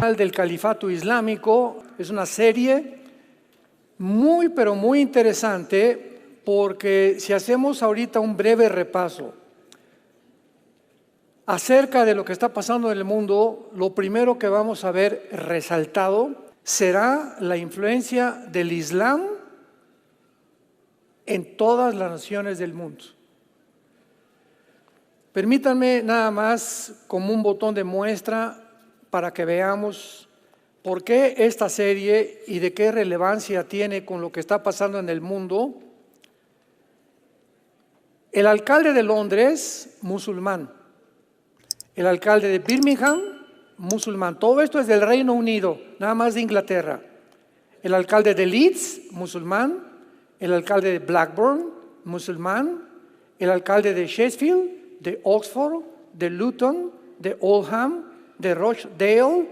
Del Califato Islámico. Es una serie muy, pero muy interesante, porque si hacemos ahorita un breve repaso acerca de lo que está pasando en el mundo, lo primero que vamos a ver resaltado será la influencia del Islam en todas las naciones del mundo. Permítanme nada más como un botón de muestra para que veamos por qué esta serie y de qué relevancia tiene con lo que está pasando en el mundo. El alcalde de Londres, musulmán. El alcalde de Birmingham, musulmán. Todo esto es del Reino Unido, nada más de Inglaterra. El alcalde de Leeds, musulmán. El alcalde de Blackburn, musulmán. El alcalde de Sheffield, de Oxford, de Luton, de Oldham, de Rochdale.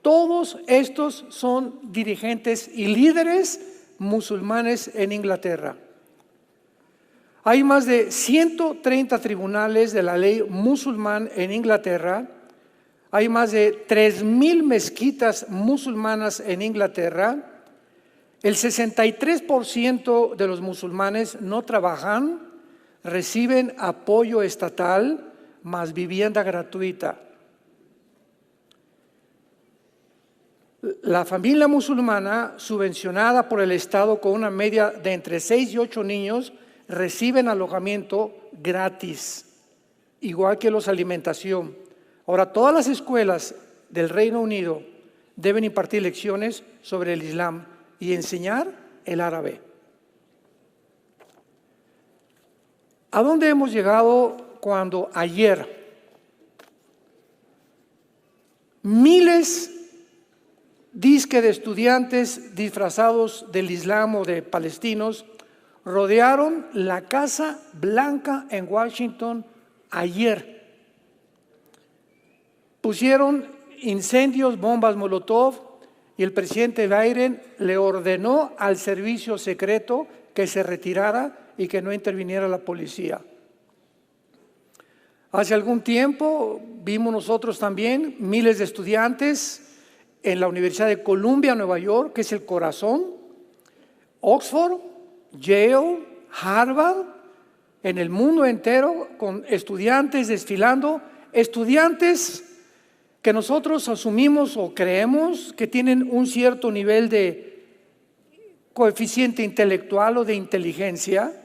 Todos estos son dirigentes y líderes musulmanes en Inglaterra. Hay más de 130 tribunales de la ley musulmán en Inglaterra. Hay más de 3,000 mezquitas musulmanas en Inglaterra. El 63% de los musulmanes no trabajan, reciben apoyo estatal más vivienda gratuita. La familia musulmana, subvencionada por el Estado con una media de entre 6 y 8 niños, reciben alojamiento gratis, igual que los alimentación. Ahora, todas las escuelas del Reino Unido deben impartir lecciones sobre el Islam y enseñar el árabe. ¿A dónde hemos llegado cuando ayer miles de estudiantes disfrazados del Islam o de palestinos rodearon la Casa Blanca en Washington ayer? Pusieron incendios, bombas Molotov, y el presidente Biden le ordenó al servicio secreto que se retirara y que no interviniera la policía. Hace algún tiempo vimos nosotros también miles de estudiantes en la Universidad de Columbia, Nueva York, que es el corazón, Oxford, Yale, Harvard, en el mundo entero, con estudiantes desfilando, estudiantes que nosotros asumimos o creemos que tienen un cierto nivel de coeficiente intelectual o de inteligencia,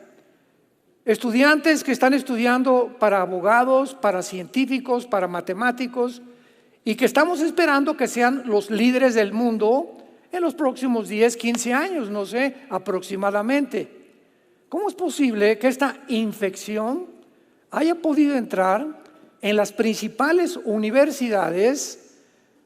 estudiantes que están estudiando para abogados, para científicos, para matemáticos, y que estamos esperando que sean los líderes del mundo en los próximos 10, 15 años, no sé, aproximadamente. ¿Cómo es posible que esta infección haya podido entrar en las principales universidades,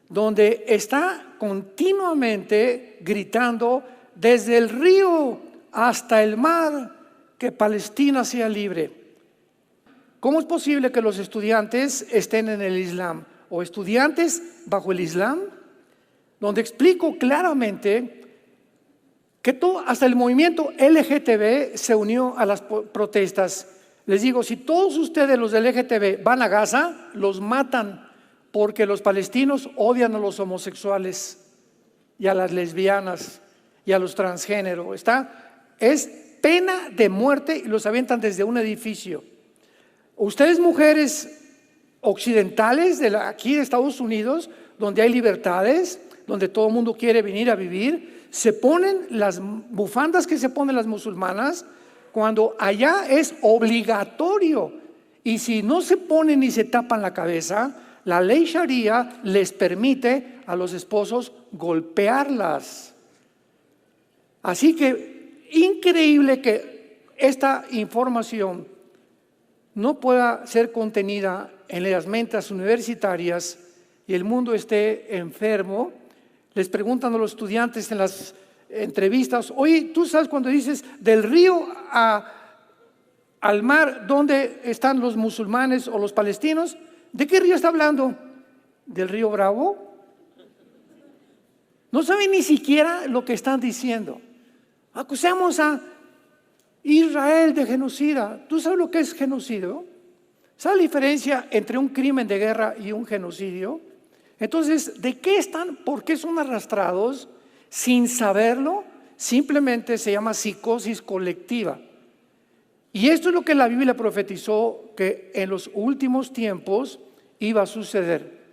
donde está continuamente gritando desde el río hasta el mar que Palestina sea libre? ¿Cómo es posible que los estudiantes estén en el Islam o estudiantes bajo el Islam? Donde explico claramente que hasta el movimiento LGTB se unió a las protestas. Les digo, si todos ustedes los del LGTB van a Gaza, los matan, porque los palestinos odian a los homosexuales y a las lesbianas y a los transgéneros. Es pena de muerte y los avientan desde un edificio. Ustedes, mujeres occidentales aquí de Estados Unidos, donde hay libertades, donde todo el mundo quiere venir a vivir, se ponen las bufandas que se ponen las musulmanas, cuando allá es obligatorio. Y si no se ponen ni se tapan la cabeza, la ley Sharia les permite a los esposos golpearlas. Así que increíble que esta información no pueda ser contenida en las mentes universitarias y el mundo esté enfermo. Les preguntan a los estudiantes en las entrevistas: oye, ¿tú sabes cuando dices del río al mar, dónde están los musulmanes o los palestinos? ¿De qué río está hablando? ¿Del río Bravo? No saben ni siquiera lo que están diciendo. Acusamos a Israel de genocida. ¿Tú sabes lo que es genocidio? ¿Sabes la diferencia entre un crimen de guerra y un genocidio? Entonces, ¿de qué están? ¿Por qué son arrastrados sin saberlo? Simplemente se llama psicosis colectiva. Y esto es lo que la Biblia profetizó que en los últimos tiempos iba a suceder.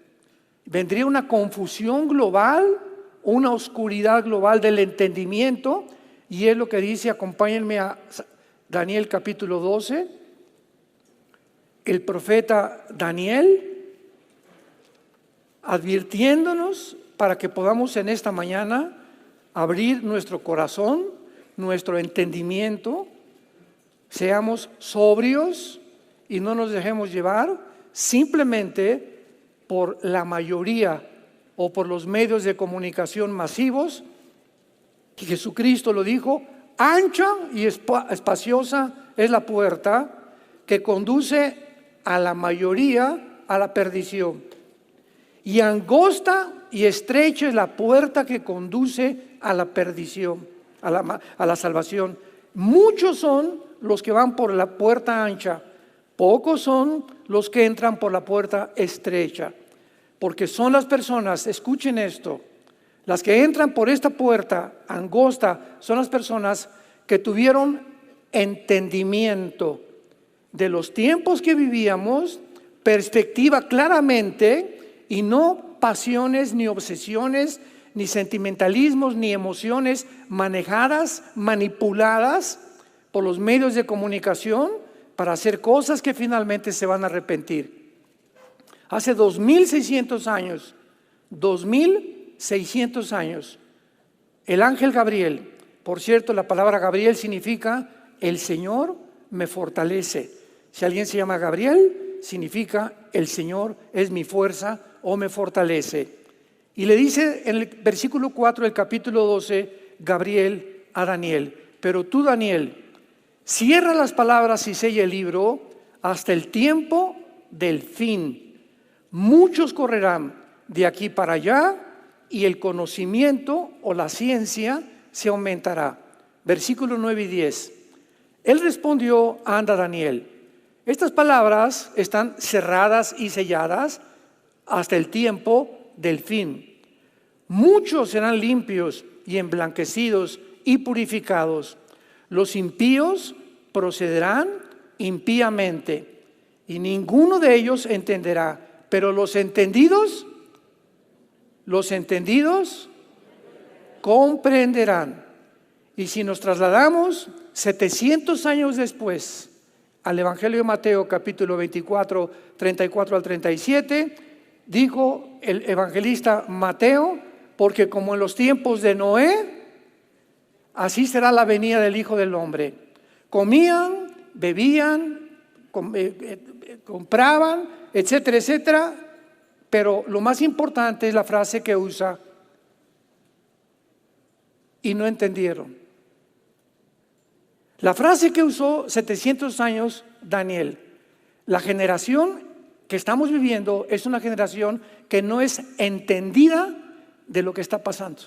Vendría una confusión global, una oscuridad global del entendimiento, y es lo que dice, acompáñenme a Daniel capítulo 12, el profeta Daniel, advirtiéndonos para que podamos en esta mañana abrir nuestro corazón, nuestro entendimiento, seamos sobrios y no nos dejemos llevar simplemente por la mayoría o por los medios de comunicación masivos. Y Jesucristo lo dijo: ancha y espaciosa es la puerta que conduce a la mayoría a la perdición, y angosta y estrecha es la puerta que conduce a la perdición, a la salvación. Muchos son los que van por la puerta ancha, pocos son los que entran por la puerta estrecha, porque son las personas, escuchen esto, las que entran por esta puerta angosta son las personas que tuvieron entendimiento de los tiempos que vivíamos, perspectiva claramente, y no pasiones, ni obsesiones, ni sentimentalismos, ni emociones manejadas, manipuladas por los medios de comunicación para hacer cosas que finalmente se van a arrepentir. Hace 2600 años, 2600 años, el ángel Gabriel, por cierto, la palabra Gabriel significa el Señor me fortalece. Si alguien se llama Gabriel, significa el Señor es mi fuerza o me fortalece. Y le dice en el versículo 4 del capítulo 12, Gabriel a Daniel: pero tú, Daniel, cierra las palabras y sella el libro hasta el tiempo del fin. Muchos correrán de aquí para allá y el conocimiento o la ciencia se aumentará. Versículos 9 y 10. Él respondió: anda, Daniel, estas palabras están cerradas y selladas hasta el tiempo del fin. Muchos serán limpios y emblanquecidos y purificados. Los impíos procederán impíamente y ninguno de ellos entenderá, pero los entendidos comprenderán. Y si nos trasladamos 700 años después al Evangelio de Mateo capítulo 24, 34 al 37, dijo el evangelista Mateo: porque como en los tiempos de Noé, así será la venida del Hijo del Hombre. Comían, bebían, compraban, etcétera, etcétera, pero lo más importante es la frase que usa: y no entendieron. La frase que usó 700 años Daniel: la generación que estamos viviendo es una generación que no es entendida de lo que está pasando.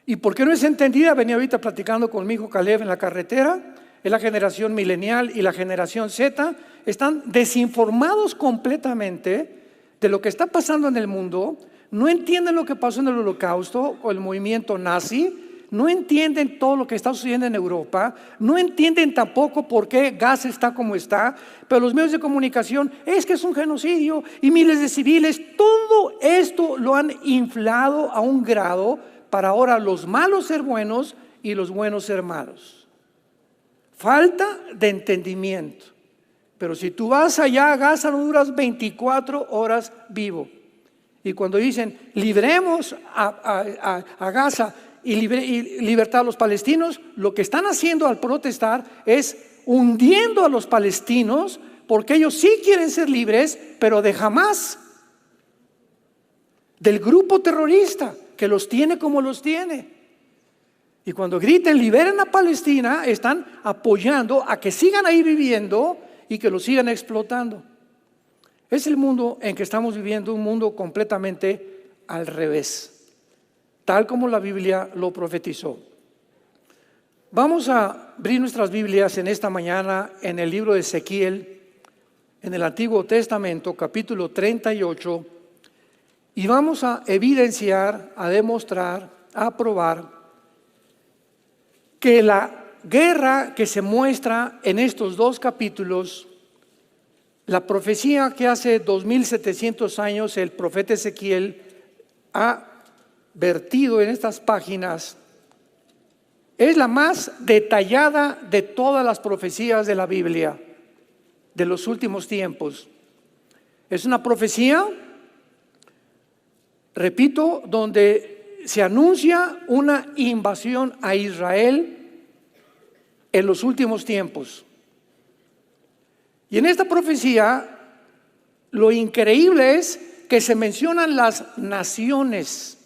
¿Y por qué no es entendida? Venía ahorita platicando con mi hijo Caleb en la carretera. Es la generación milenial y la generación Z. Están desinformados completamente de lo que está pasando en el mundo. No entienden lo que pasó en el Holocausto o el movimiento nazi. No entienden todo lo que está sucediendo en Europa. No entienden tampoco por qué Gaza está como está. Pero los medios de comunicación: es que es un genocidio y miles de civiles. Todo esto lo han inflado a un grado para ahora los malos ser buenos y los buenos ser malos. Falta de entendimiento. Pero si tú vas allá a Gaza, no duras 24 horas vivo. Y cuando dicen libremos a Gaza y libertad a los palestinos, lo que están haciendo al protestar es hundiendo a los palestinos, porque ellos sí quieren ser libres, pero de Hamás, del grupo terrorista que los tiene como los tiene. Y cuando griten liberen a Palestina, están apoyando a que sigan ahí viviendo y que los sigan explotando. Es el mundo en que estamos viviendo, un mundo completamente al revés, tal como la Biblia lo profetizó. Vamos a abrir nuestras Biblias en esta mañana en el libro de Ezequiel en el Antiguo Testamento, capítulo 38, y vamos a evidenciar, a demostrar, a probar que la guerra que se muestra en estos dos capítulos, la profecía que hace 2700 años el profeta Ezequiel ha vertido en estas páginas, es la más detallada de todas las profecías de la Biblia de los últimos tiempos. Es una profecía, repito, donde se anuncia una invasión a Israel en los últimos tiempos. Y en esta profecía, lo increíble es que se mencionan las naciones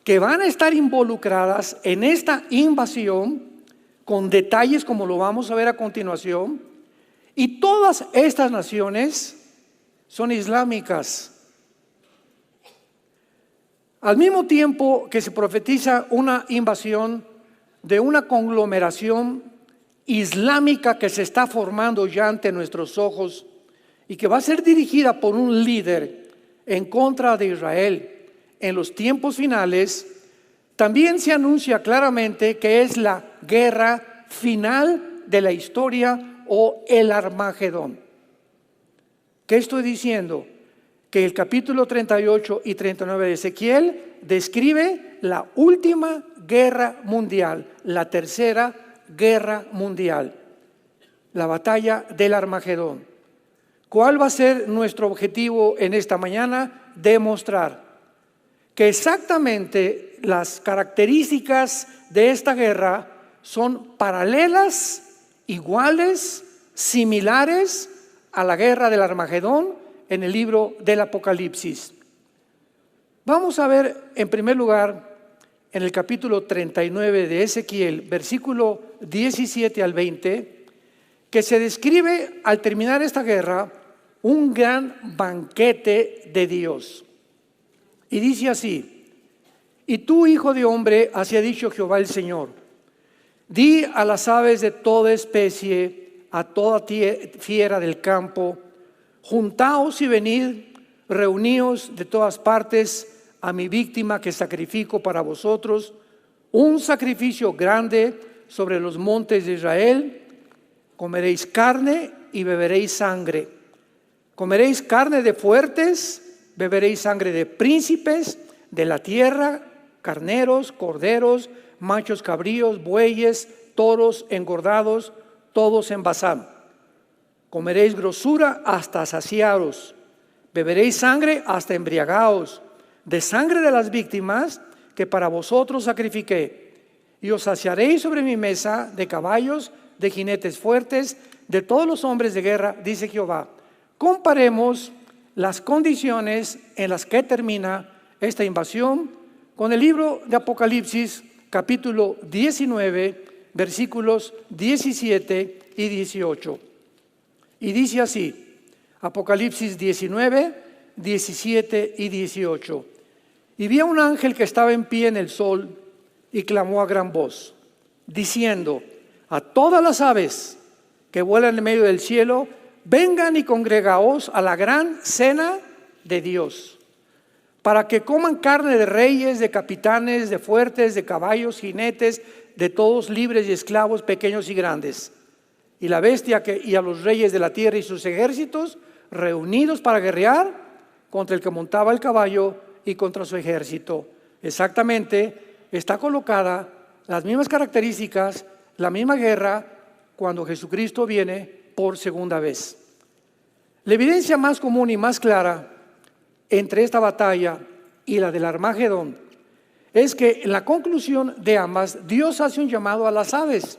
que van a estar involucradas en esta invasión, con detalles como lo vamos a ver a continuación. Y todas estas naciones son islámicas. Al mismo tiempo que se profetiza una invasión de una conglomeración islámica que se está formando ya ante nuestros ojos y que va a ser dirigida por un líder en contra de Israel en los tiempos finales, también se anuncia claramente que es la guerra final de la historia o el Armagedón. ¿Qué estoy diciendo? Que el capítulo 38 y 39 de Ezequiel describe la última guerra mundial, la tercera guerra mundial, la batalla del Armagedón. ¿Cuál va a ser nuestro objetivo en esta mañana? Demostrar que exactamente las características de esta guerra son paralelas, iguales, similares a la guerra del Armagedón en el libro del Apocalipsis. Vamos a ver en primer lugar en el capítulo 39 de Ezequiel, versículo 17 al 20, que se describe al terminar esta guerra un gran banquete de Dios. Y dice así: y tú, hijo de hombre, así ha dicho Jehová el Señor, di a las aves de toda especie, a toda fiera del campo, juntaos y venid, reuníos de todas partes a mi víctima que sacrifico para vosotros, un sacrificio grande sobre los montes de Israel. Comeréis carne y beberéis sangre. Comeréis carne de fuertes, beberéis sangre de príncipes de la tierra, carneros, corderos, machos cabríos, bueyes, toros engordados, todos en Basán. Comeréis grosura hasta saciaros, beberéis sangre hasta embriagaos, de sangre de las víctimas que para vosotros sacrifiqué. Y os saciaréis sobre mi mesa de caballos, de jinetes fuertes, de todos los hombres de guerra, dice Jehová. Comparemos las condiciones en las que termina esta invasión con el libro de Apocalipsis, capítulo 19, versículos 17 y 18. Y dice así, Apocalipsis 19, 17 y 18. Y vi a un ángel que estaba en pie en el sol y clamó a gran voz, diciendo a todas las aves que vuelan en medio del cielo, vengan y congregaos a la gran cena de Dios, para que coman carne de reyes, de capitanes, de fuertes, de caballos, jinetes, de todos libres y esclavos, pequeños y grandes. Y la bestia y a los reyes de la tierra y sus ejércitos, reunidos para guerrear contra el que montaba el caballo y contra su ejército. Exactamente, está colocada las mismas características, la misma guerra cuando Jesucristo viene por segunda vez. La evidencia más común y más clara entre esta batalla y la del Armagedón es que en la conclusión de ambas, Dios hace un llamado a las aves,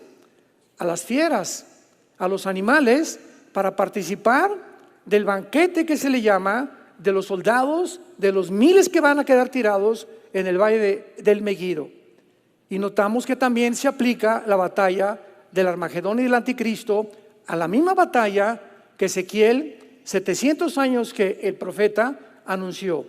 a las fieras, a los animales, para participar del banquete que se le llama de los soldados, de los miles que van a quedar tirados en el valle del Megiddo. Y notamos que también se aplica la batalla del Armagedón y del Anticristo a la misma batalla que Ezequiel, 700 años que el profeta anunció.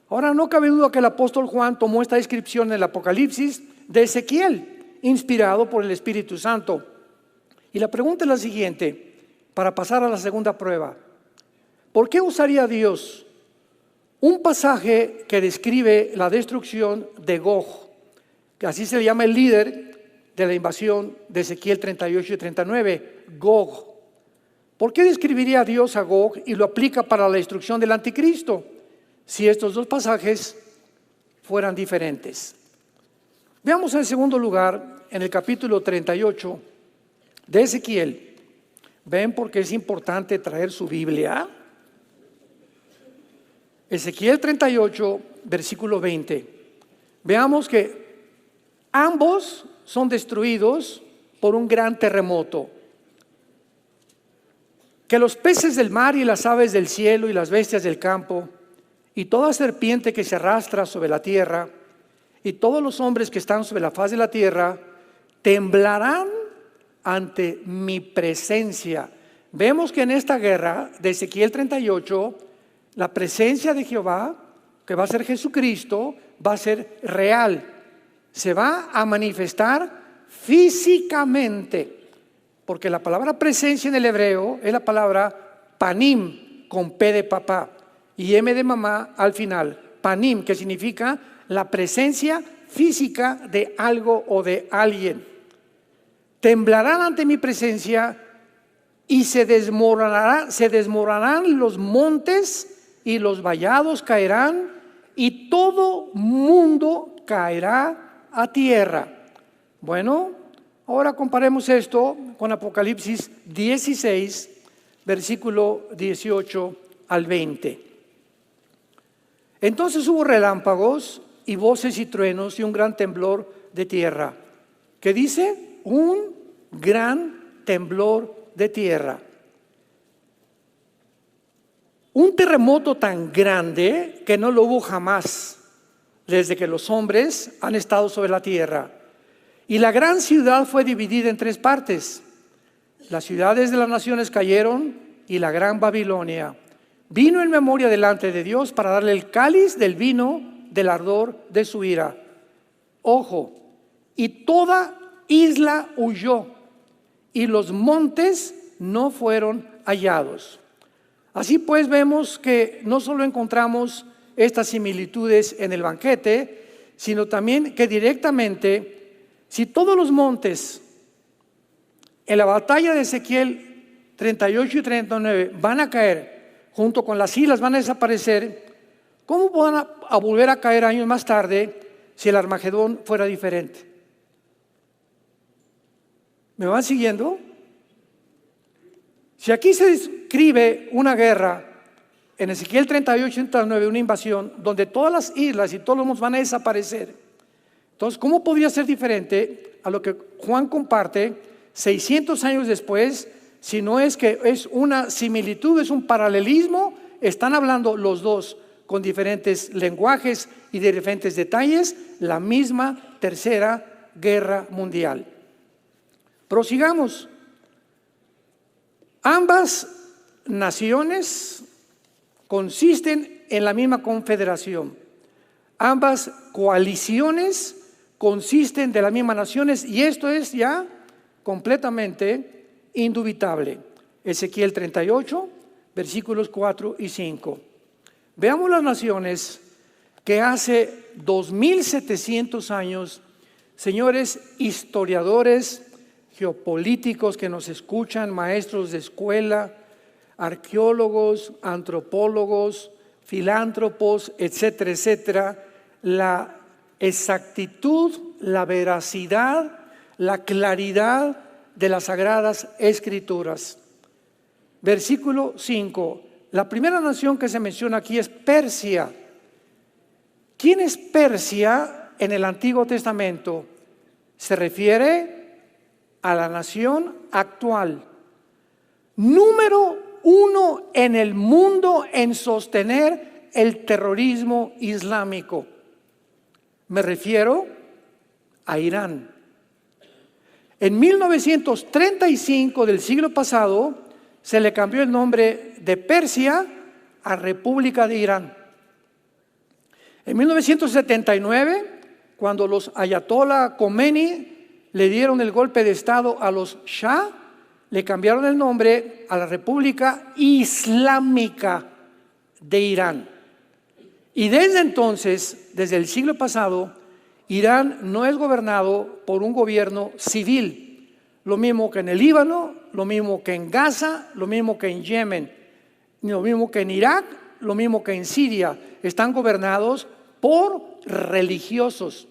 Ahora, no cabe duda que el apóstol Juan tomó esta descripción en el Apocalipsis de Ezequiel, inspirado por el Espíritu Santo. Y la pregunta es la siguiente: para pasar a la segunda prueba. ¿Por qué usaría Dios un pasaje que describe la destrucción de Gog, que así se le llama el líder de la invasión de Ezequiel 38 y 39, Gog? ¿Por qué describiría Dios a Gog y lo aplica para la destrucción del anticristo si estos dos pasajes fueran diferentes? Veamos en segundo lugar en el capítulo 38 de Ezequiel. ¿Ven por qué es importante traer su Biblia? Ezequiel 38, versículo 20. Veamos que ambos son destruidos por un gran terremoto. Que los peces del mar y las aves del cielo y las bestias del campo y toda serpiente que se arrastra sobre la tierra y todos los hombres que están sobre la faz de la tierra temblarán ante mi presencia. Vemos que en esta guerra de Ezequiel 38, la presencia de Jehová, que va a ser Jesucristo, va a ser real. Se va a manifestar físicamente. Porque la palabra presencia en el hebreo es la palabra panim, con P de papá y M de mamá al final. Panim, que significa la presencia física de algo o de alguien. Temblarán ante mi presencia y se desmoronarán los montes y los vallados caerán y todo mundo caerá a tierra. Bueno, ahora comparemos esto con Apocalipsis 16, versículo 18 al 20. Entonces hubo relámpagos y voces y truenos y un gran temblor de tierra. ¿Qué dice? Un gran temblor de tierra. Un terremoto tan grande que no lo hubo jamás desde que los hombres han estado sobre la tierra. Y la gran ciudad fue dividida en tres partes. Las ciudades de las naciones cayeron y la gran Babilonia vino en memoria delante de Dios para darle el cáliz del vino del ardor de su ira. Ojo, y toda isla huyó y los montes no fueron hallados. Así pues vemos que no solo encontramos estas similitudes en el banquete, sino también que directamente, si todos los montes en la batalla de Ezequiel 38 y 39 van a caer, junto con las islas van a desaparecer, ¿cómo van a volver a caer años más tarde si el Armagedón fuera diferente? ¿Me van siguiendo? Si aquí se describe una guerra, en Ezequiel 38 y 39, una invasión, donde todas las islas y todos los montes van a desaparecer, entonces, ¿cómo podría ser diferente a lo que Juan comparte 600 años después, si no es que es una similitud, es un paralelismo? Están hablando los dos con diferentes lenguajes y de diferentes detalles, la misma tercera guerra mundial. Prosigamos. Ambas naciones consisten en la misma confederación. Ambas coaliciones consisten de las mismas naciones y esto es ya completamente indubitable. Ezequiel 38, versículos 4 y 5. Veamos las naciones que hace 2700 años, señores historiadores, geopolíticos que nos escuchan, maestros de escuela, arqueólogos, antropólogos, filántropos, etcétera, etcétera, la exactitud, la veracidad, la claridad de las Sagradas Escrituras. Versículo 5. La primera nación que se menciona aquí es Persia. ¿Quién es Persia en el Antiguo Testamento? Se refiere a la nación actual, número 1 en el mundo en sostener el terrorismo islámico. Me refiero a Irán. En 1935 del siglo pasado se le cambió el nombre de Persia a República de Irán. En 1979, cuando los ayatollah Khomeini le dieron el golpe de estado a los Shah, le cambiaron el nombre a la República Islámica de Irán. Y desde entonces, desde el siglo pasado, Irán no es gobernado por un gobierno civil, lo mismo que en el Líbano, lo mismo que en Gaza, lo mismo que en Yemen, lo mismo que en Irak, lo mismo que en Siria. Están gobernados por religiosos.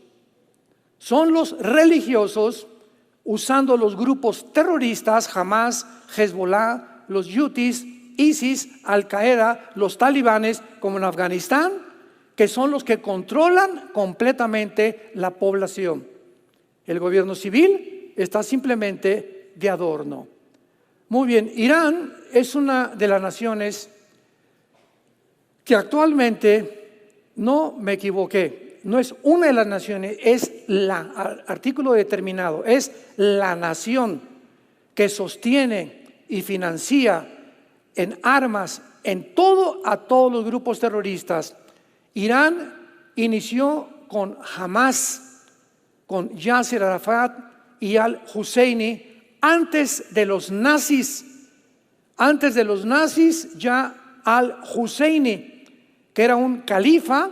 Son los religiosos, usando los grupos terroristas, Hamas, Hezbollah, los Houthis, ISIS, Al-Qaeda, los talibanes, como en Afganistán, que son los que controlan completamente la población. El gobierno civil está simplemente de adorno. Muy bien, Irán es una de las naciones que actualmente, no me equivoqué, no es una de las naciones, es artículo determinado, es la nación que sostiene y financia en armas, en todo, a todos los grupos terroristas. Irán inició con Hamas, con Yasser Arafat y al-Husseini, antes de los nazis. Antes de los nazis, ya al-Husseini, que era un califa,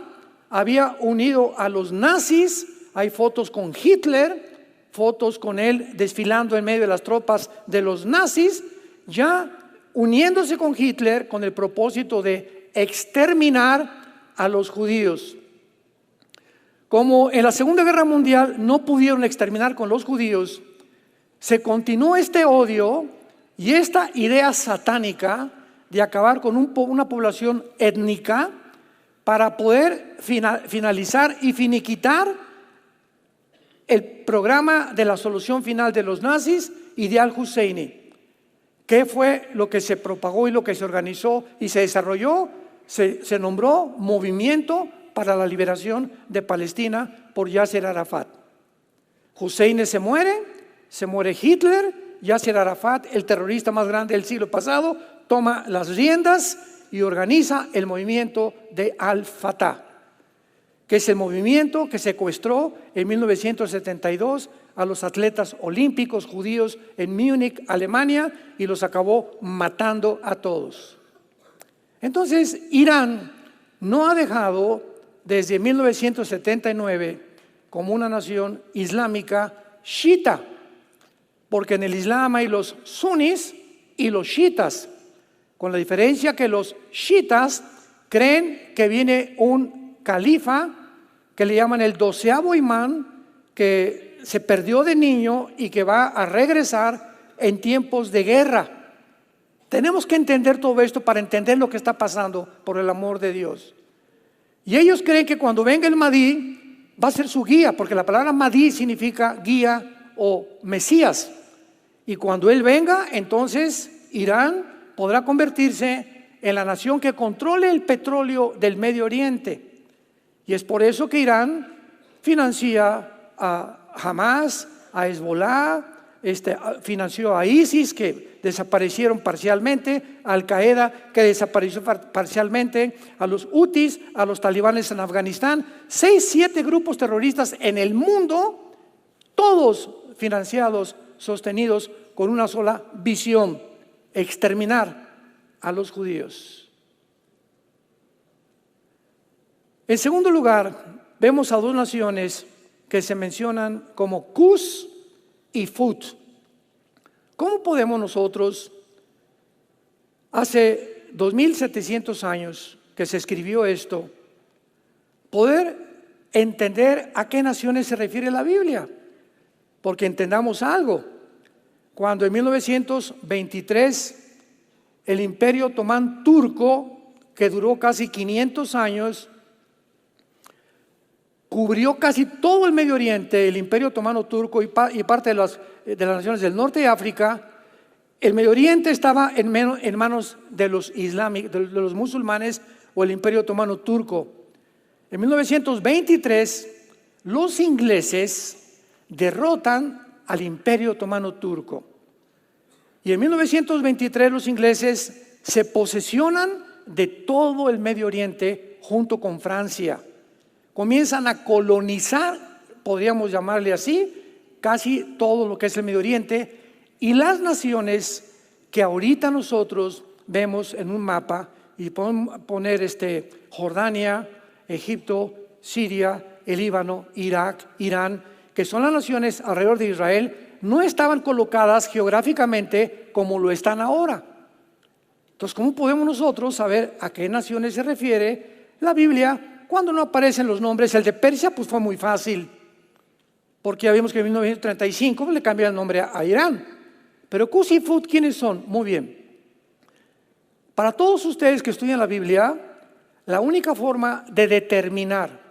había unido a los nazis. Hay fotos con Hitler, fotos con él desfilando en medio de las tropas de los nazis, ya uniéndose con Hitler con el propósito de exterminar a los judíos. Como en la Segunda Guerra Mundial no pudieron exterminar con los judíos, se continuó este odio y esta idea satánica de acabar con una población étnica para poder finalizar y finiquitar el programa de la solución final de los nazis y de al-Husseini. ¿Qué fue lo que se propagó y lo que se organizó y se desarrolló? Se nombró Movimiento para la Liberación de Palestina por Yasser Arafat. Husseini se muere Hitler, Yasser Arafat, el terrorista más grande del siglo pasado, toma las riendas y organiza el movimiento de Al-Fatah, que es el movimiento que secuestró en 1972 a los atletas olímpicos judíos en Múnich, Alemania, y los acabó matando a todos. Entonces, Irán no ha dejado desde 1979 como una nación islámica chiita, porque en el Islam hay los sunis y los chiitas, con la diferencia que los chiitas creen que viene un califa que le llaman el 12º imán, que se perdió de niño y que va a regresar en tiempos de guerra. Tenemos que entender todo esto para entender lo que está pasando, por el amor de Dios. Y ellos creen que cuando venga el Mahdi va a ser su guía, porque la palabra Mahdi significa guía o Mesías. Y cuando él venga, entonces Irán podrá convertirse en la nación que controle el petróleo del Medio Oriente. Y es por eso que Irán financia a Hamas, a Hezbollah, financió a ISIS, que desaparecieron parcialmente, a Al-Qaeda, que desapareció parcialmente, a los Houthis, a los talibanes en Afganistán, 6-7 grupos terroristas en el mundo, todos financiados, sostenidos con una sola visión: exterminar a los judíos. En segundo lugar, vemos a dos naciones que se mencionan como Cus y Fut. ¿Cómo podemos nosotros, hace 2700 años que se escribió esto, poder entender a qué naciones se refiere la Biblia? Porque entendamos algo. Cuando en 1923 el Imperio Otomán turco, que duró casi 500 años, cubrió casi todo el Medio Oriente, el Imperio Otomano turco y parte de las naciones del norte de África. El Medio Oriente estaba en manos de los islámicos, de los musulmanes, o el Imperio Otomano turco. En 1923 los ingleses derrotan al Imperio Otomano turco, y en 1923 los ingleses se posesionan de todo el Medio Oriente junto con Francia. Comienzan a colonizar, podríamos llamarle así, casi todo lo que es el Medio Oriente, Y las naciones que ahorita nosotros vemos en un mapa, y podemos poner Jordania, Egipto, Siria, el Líbano, Irak, Irán, que son las naciones alrededor de Israel, no estaban colocadas geográficamente como lo están ahora. Entonces, ¿cómo podemos nosotros saber a qué naciones se refiere la Biblia cuando no aparecen los nombres? El de Persia pues fue muy fácil, porque ya vimos que en 1935 le cambiaron el nombre a Irán. Pero Cus y Fut, ¿quiénes son? Muy bien. Para todos ustedes que estudian la Biblia, la única forma de determinar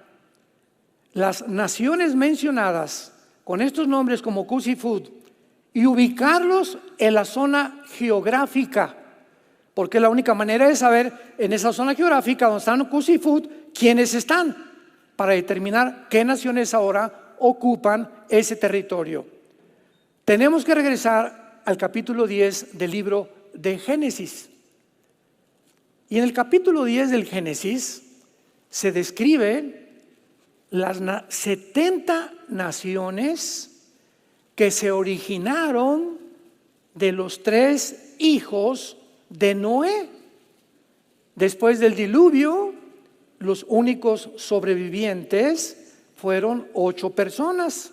las naciones mencionadas con estos nombres como Cus y Fut y ubicarlos en la zona geográfica, porque la única manera de saber en esa zona geográfica donde están Cus y Fut quiénes están, para determinar qué naciones ahora ocupan ese territorio. Tenemos que regresar al capítulo 10 del libro de Génesis. Y en el capítulo 10 del Génesis se describe las 70 naciones que se originaron de los 3 hijos de Noé. Después del diluvio, los únicos sobrevivientes fueron 8 personas.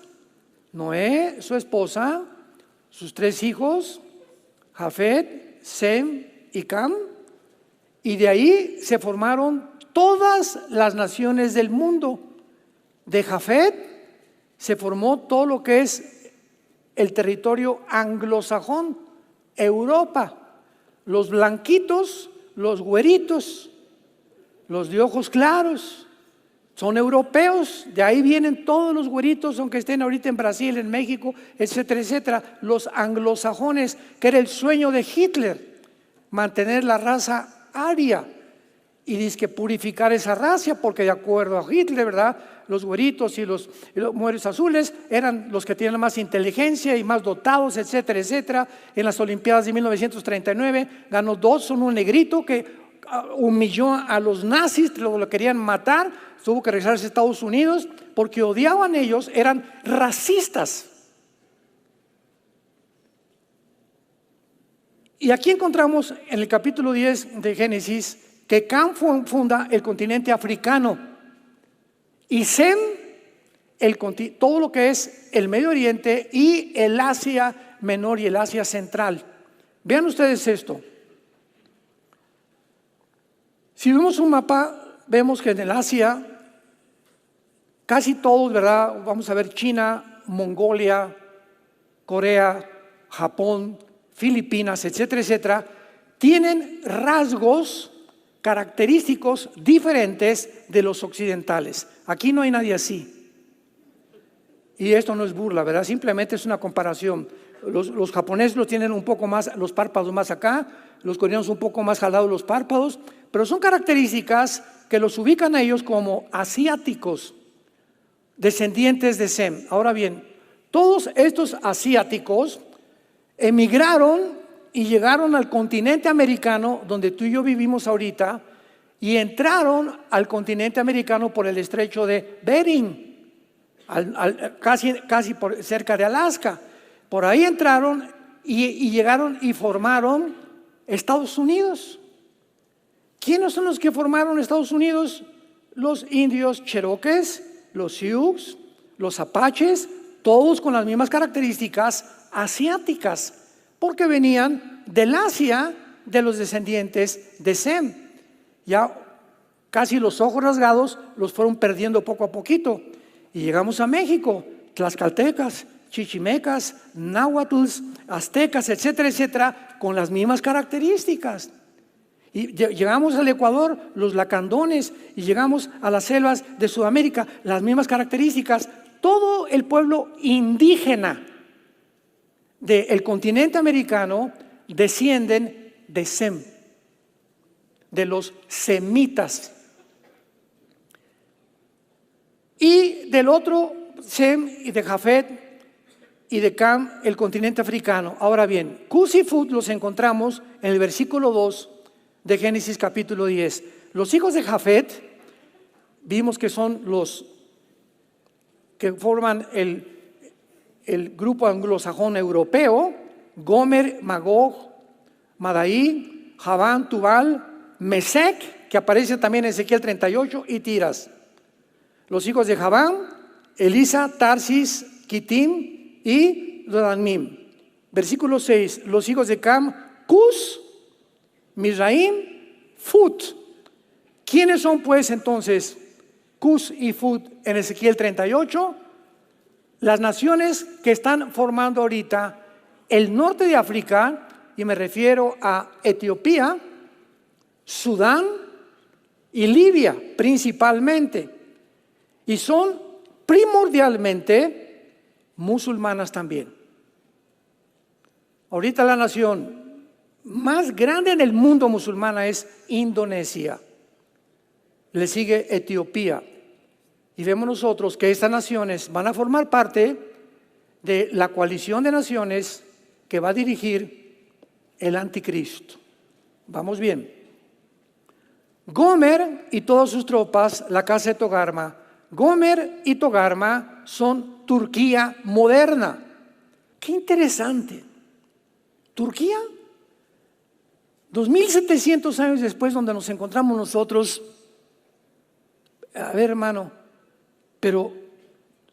Noé, su esposa, sus 3 hijos, Jafet, Sem y Cam. Y de ahí se formaron todas las naciones del mundo. De Jafet se formó todo lo que es el territorio anglosajón, Europa. Los blanquitos, los güeritos, los de ojos claros, son europeos. De ahí vienen todos los güeritos, aunque estén ahorita en Brasil, en México, etcétera, etcétera. Los anglosajones, que era el sueño de Hitler, mantener la raza aria. Y dice que purificar esa raza, porque de acuerdo a Hitler, ¿verdad?, los güeritos y los mujeres azules eran los que tenían más inteligencia y más dotados, etcétera, etcétera. En las Olimpiadas de 1939 ganó Dodson, un negrito que humilló a los nazis, lo querían matar, tuvo que regresarse a Estados Unidos porque odiaban ellos, eran racistas. Y aquí encontramos en el capítulo 10 de Génesis que Cam funda el continente africano y Sem todo lo que es el Medio Oriente y el Asia Menor y el Asia Central. Vean ustedes esto. Si vemos un mapa, vemos que en el Asia casi todos, ¿verdad? Vamos a ver China, Mongolia, Corea, Japón, Filipinas, etcétera, etcétera, tienen rasgos característicos diferentes de los occidentales. Aquí no hay nadie así. Y esto no es burla, ¿verdad? Simplemente es una comparación. Los japoneses lo tienen un poco más, los párpados más acá, los coreanos un poco más jalados los párpados, pero son características que los ubican a ellos como asiáticos, descendientes de Sem. Ahora bien, todos estos asiáticos emigraron y llegaron al continente americano, donde tú y yo vivimos ahorita, y entraron al continente americano por el estrecho de Bering, casi cerca de Alaska. Por ahí entraron y llegaron y formaron Estados Unidos. ¿Quiénes son los que formaron Estados Unidos? Los indios cherokees, los sioux, los apaches, todos con las mismas características asiáticas, porque venían del Asia de los descendientes de Sem. Ya casi los ojos rasgados los fueron perdiendo poco a poquito. Y llegamos a México, tlaxcaltecas, chichimecas, náhuatls, aztecas, etcétera, etcétera, con las mismas características. Y llegamos al Ecuador, los lacandones, y llegamos a las selvas de Sudamérica, las mismas características. Todo el pueblo indígena del continente americano descienden de Sem, de los semitas. Y del otro, Sem y de Jafet y de Cam, el continente africano. Ahora bien, Cus y Fut los encontramos en el versículo 2 de Génesis capítulo 10. Los hijos de Jafet, vimos que son los que forman el grupo anglosajón europeo, Gomer, Magog, Madai, Javán, Tubal, Mesec, que aparece también en Ezequiel 38, y Tiras. Los hijos de Javán, Elisa, Tarsis, Kitim y Dodamim. Versículo 6, los hijos de Cam, Cus, Mizraim, Fut. ¿Quiénes son pues entonces Cus y Fut en Ezequiel 38? Las naciones que están formando ahorita el norte de África, y me refiero a Etiopía, Sudán y Libia principalmente, y son primordialmente musulmanas también. Ahorita la nación más grande en el mundo musulmana es Indonesia, le sigue Etiopía, y vemos nosotros que estas naciones van a formar parte de la coalición de naciones que va a dirigir el anticristo. Vamos bien. Gomer y todas sus tropas, la casa de Togarma. Gomer y Togarma son Turquía moderna. Qué interesante. Turquía, 2700 años después, donde nos encontramos nosotros. A ver, hermano, pero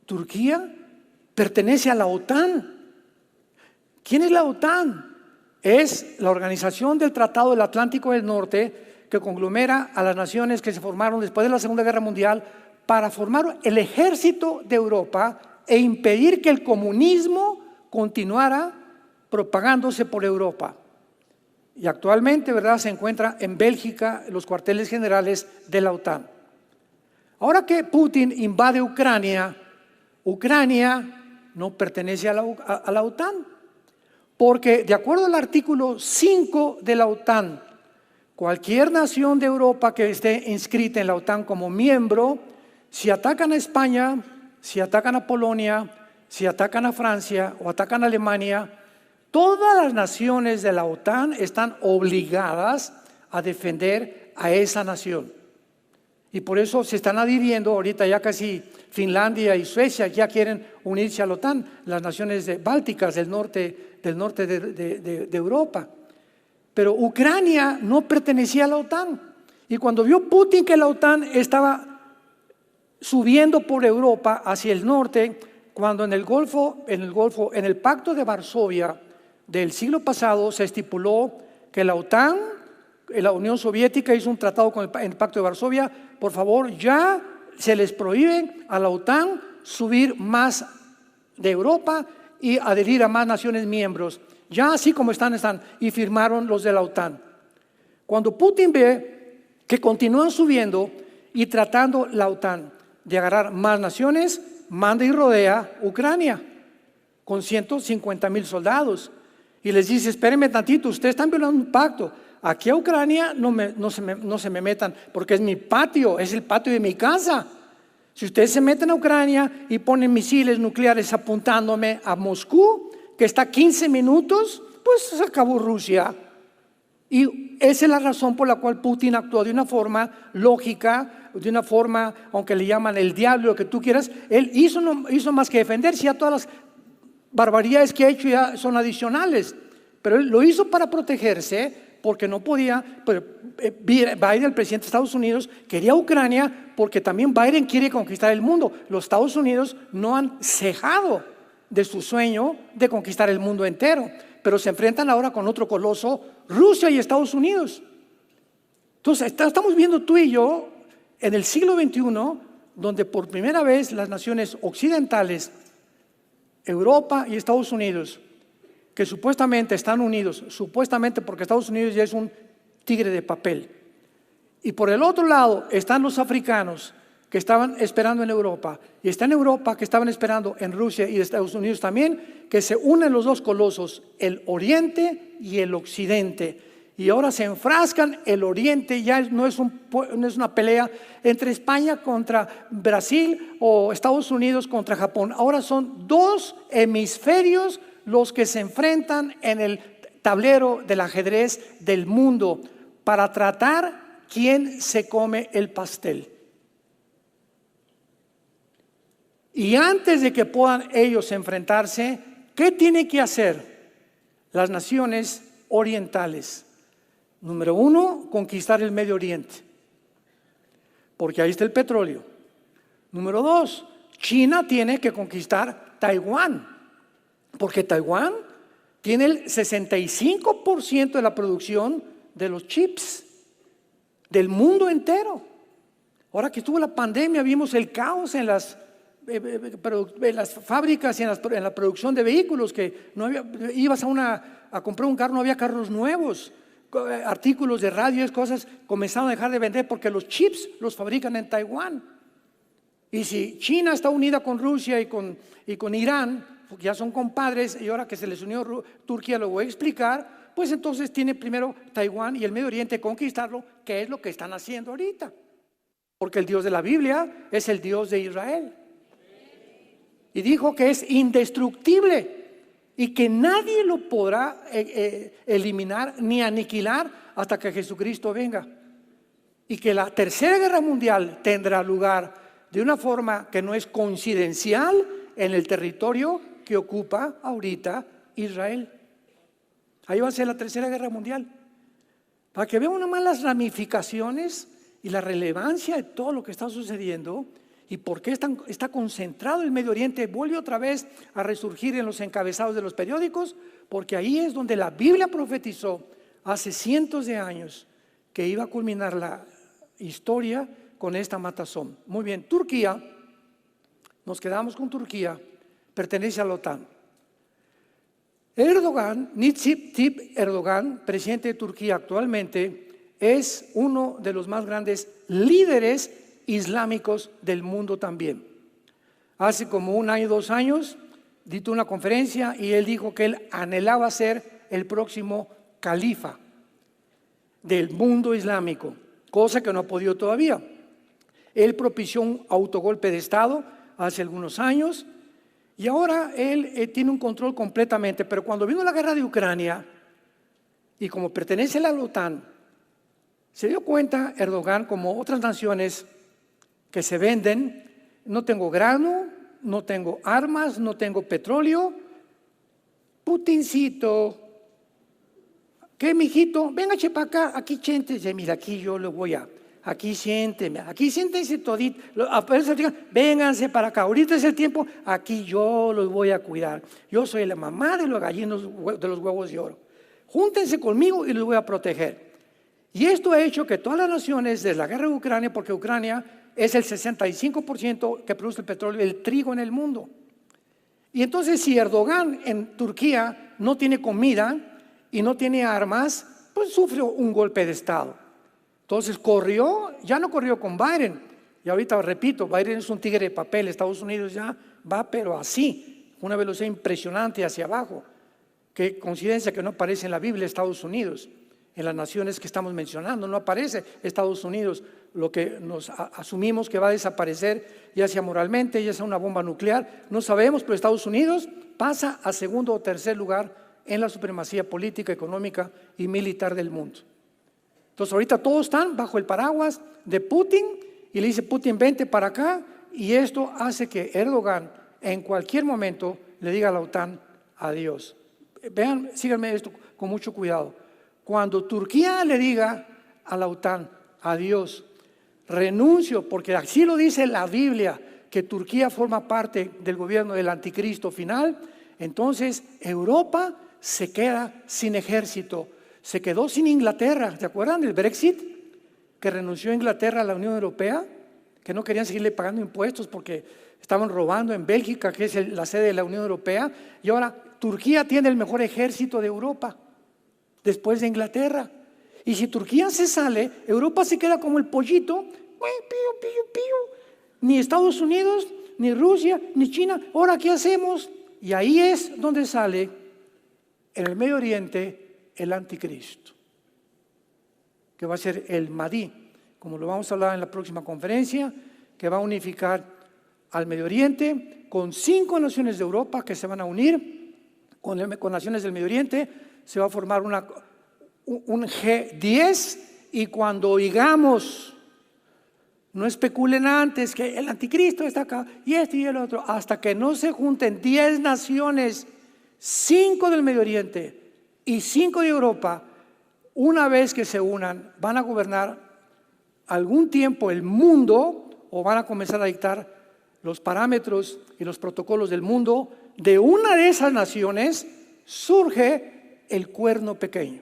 Turquía pertenece a la OTAN. ¿Quién es la OTAN? Es la organización del Tratado del Atlántico del Norte, que conglomera a las naciones que se formaron después de la Segunda Guerra Mundial para formar el ejército de Europa e impedir que el comunismo continuara propagándose por Europa. Y actualmente, ¿verdad?, se encuentra en Bélgica los cuarteles generales de la OTAN. Ahora que Putin invade Ucrania, Ucrania no pertenece a la OTAN, porque de acuerdo al artículo 5 de la OTAN, cualquier nación de Europa que esté inscrita en la OTAN como miembro, si atacan a España, si atacan a Polonia, si atacan a Francia o atacan a Alemania, todas las naciones de la OTAN están obligadas a defender a esa nación. Y por eso se están adhiriendo, ahorita ya casi Finlandia y Suecia ya quieren unirse a la OTAN, las naciones bálticas del norte de Europa. Pero Ucrania no pertenecía a la OTAN. Y cuando vio Putin que la OTAN estaba subiendo por Europa hacia el norte, cuando en el Pacto de Varsovia del siglo pasado se estipuló que la OTAN, la Unión Soviética hizo un tratado con el Pacto de Varsovia, por favor, ya se les prohíbe a la OTAN subir más de Europa y adherir a más naciones miembros. Ya así como están, y firmaron los de la OTAN. Cuando Putin ve que continúan subiendo y tratando la OTAN de agarrar más naciones, manda y rodea Ucrania con 150,000 soldados. Y les dice, espérenme tantito, ustedes están violando un pacto. Aquí a Ucrania no se me metan, porque es mi patio, es el patio de mi casa. Si ustedes se meten a Ucrania y ponen misiles nucleares apuntándome a Moscú, que está a 15 minutos, pues se acabó Rusia. Y esa es la razón por la cual Putin actuó de una forma lógica, de una forma, aunque le llaman el diablo, lo que tú quieras. Él no hizo más que defenderse, ya todas las barbaridades que ha hecho ya son adicionales. Pero él lo hizo para protegerse, porque no podía. Pero Biden, el presidente de Estados Unidos, quería Ucrania porque también Biden quiere conquistar el mundo. Los Estados Unidos no han cejado de su sueño de conquistar el mundo entero, pero se enfrentan ahora con otro coloso, Rusia y Estados Unidos. Entonces estamos viendo tú y yo en el siglo XXI, donde por primera vez las naciones occidentales, Europa y Estados Unidos, que supuestamente están unidos, supuestamente porque Estados Unidos ya es un tigre de papel, y por el otro lado están los africanos que estaban esperando en Europa, y está en Europa que estaban esperando en Rusia y Estados Unidos también, que se unen los dos colosos, el Oriente y el Occidente, y ahora se enfrascan. El Oriente ya no es una pelea entre España contra Brasil o Estados Unidos contra Japón, ahora son dos hemisferios los que se enfrentan en el tablero del ajedrez del mundo para tratar quién se come el pastel. Y antes de que puedan ellos enfrentarse, ¿qué tiene que hacer las naciones orientales. Número 1, conquistar el Medio Oriente, porque ahí está el petróleo. Número 2, China tiene que conquistar Taiwán, porque Taiwán tiene el 65% de la producción de los chips del mundo entero. Ahora que estuvo la pandemia, vimos el caos en las fábricas y en la producción de vehículos, que no había, ibas a comprar un carro, no había carros nuevos, artículos de radio, cosas comenzaron a dejar de vender porque los chips los fabrican en Taiwán. Y si China está unida con Rusia y con Irán, porque ya son compadres, y ahora que se les unió Turquía, lo voy a explicar, pues entonces tiene primero Taiwán y el Medio Oriente conquistarlo, que es lo que están haciendo ahorita. Porque el Dios de la Biblia es el Dios de Israel. Y dijo que es indestructible y que nadie lo podrá eliminar ni aniquilar hasta que Jesucristo venga. Y que la tercera guerra mundial tendrá lugar de una forma que no es coincidencial en el territorio que ocupa ahorita Israel. Ahí va a ser la tercera guerra mundial. Para que vean nomás las ramificaciones y la relevancia de todo lo que está sucediendo y por qué está concentrado el Medio Oriente. Vuelve otra vez a resurgir en los encabezados de los periódicos, porque ahí es donde la Biblia profetizó hace cientos de años que iba a culminar la historia con esta matazón. Muy bien, Turquía, nos quedamos con Turquía, pertenece a la OTAN. Recep Tayyip Erdogan, presidente de Turquía actualmente, es uno de los más grandes líderes islámicos del mundo también. Hace como 1 año, 2 años, dictó una conferencia y él dijo que él anhelaba ser el próximo califa del mundo islámico, cosa que no ha podido todavía. Él propició un autogolpe de Estado hace algunos años y ahora él tiene un control completamente, pero cuando vino la guerra de Ucrania y como pertenece a la OTAN, se dio cuenta Erdogan, como otras naciones que se venden: no tengo grano, no tengo armas, no tengo petróleo. Putincito, ¿qué, mijito? Venga, para acá, aquí siéntese, mira, aquí yo lo voy aquí siénteme, aquí siéntense todito, vénganse para acá, ahorita es el tiempo, aquí yo los voy a cuidar. Yo soy la mamá de los gallinos de los huevos de oro. Júntense conmigo y los voy a proteger. Y esto ha hecho que todas las naciones, desde la guerra de Ucrania, porque Ucrania es el 65% que produce el petróleo, el trigo en el mundo. Y entonces si Erdogan en Turquía no tiene comida y no tiene armas, pues sufre un golpe de Estado. Entonces ya no corrió con Biden. Y ahorita repito, Biden es un tigre de papel. Estados Unidos ya va pero así, una velocidad impresionante hacia abajo. Qué coincidencia que no aparece en la Biblia Estados Unidos. En las naciones que estamos mencionando no aparece Estados Unidos, lo que nos asumimos que va a desaparecer, ya sea moralmente, ya sea una bomba nuclear, no sabemos, pero Estados Unidos pasa a segundo o tercer lugar en la supremacía política, económica y militar del mundo. Entonces ahorita todos están bajo el paraguas de Putin y le dice Putin, vente para acá, y esto hace que Erdogan en cualquier momento le diga a la OTAN adiós. Vean, síganme esto con mucho cuidado. Cuando Turquía le diga a la OTAN adiós, renuncio, porque así lo dice la Biblia, que Turquía forma parte del gobierno del anticristo final, entonces Europa se queda sin ejército, se quedó sin Inglaterra. ¿Se acuerdan del Brexit? Que renunció Inglaterra a la Unión Europea, que no querían seguirle pagando impuestos porque estaban robando en Bélgica, que es la sede de la Unión Europea, y ahora Turquía tiene el mejor ejército de Europa después de Inglaterra. Y si Turquía se sale, Europa se queda como el pollito, pío, pío, pío. Ni Estados Unidos, ni Rusia, ni China. Ahora, ¿qué hacemos? Y ahí es donde sale en el Medio Oriente el anticristo, que va a ser el Mahdi, como lo vamos a hablar en la próxima conferencia, que va a unificar al Medio Oriente con 5 naciones de Europa que se van a unir con naciones del Medio Oriente. Se va a formar un G10, y cuando oigamos, no especulen antes que el anticristo está acá y este y el otro, hasta que no se junten 10 naciones, 5 del Medio Oriente y 5 de Europa, una vez que se unan, van a gobernar algún tiempo el mundo, o van a comenzar a dictar los parámetros y los protocolos del mundo. De una de esas naciones surge el cuerno pequeño,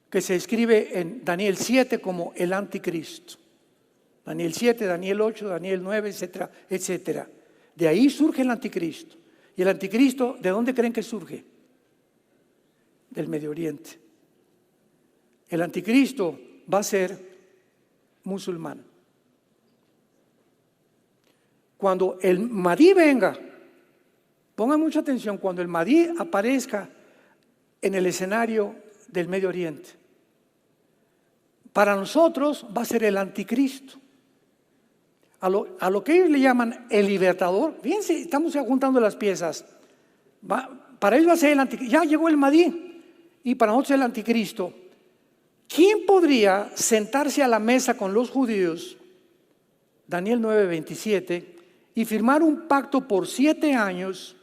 que se escribe en Daniel 7 como el anticristo. Daniel 7, Daniel 8, Daniel 9, etcétera, etcétera. De ahí surge el anticristo. ¿Y el anticristo de dónde creen que surge? Del Medio Oriente. El anticristo va a ser musulmán. Cuando el Mahdi venga, pongan mucha atención, cuando el Mahdi aparezca en el escenario del Medio Oriente, para nosotros va a ser el anticristo. A lo que ellos le llaman el libertador, fíjense, estamos ya juntando las piezas. Para ellos va a ser el anticristo. Ya llegó el Mahdi y para nosotros el anticristo. ¿Quién podría sentarse a la mesa con los judíos, Daniel 9:27, y firmar un pacto por 7 años,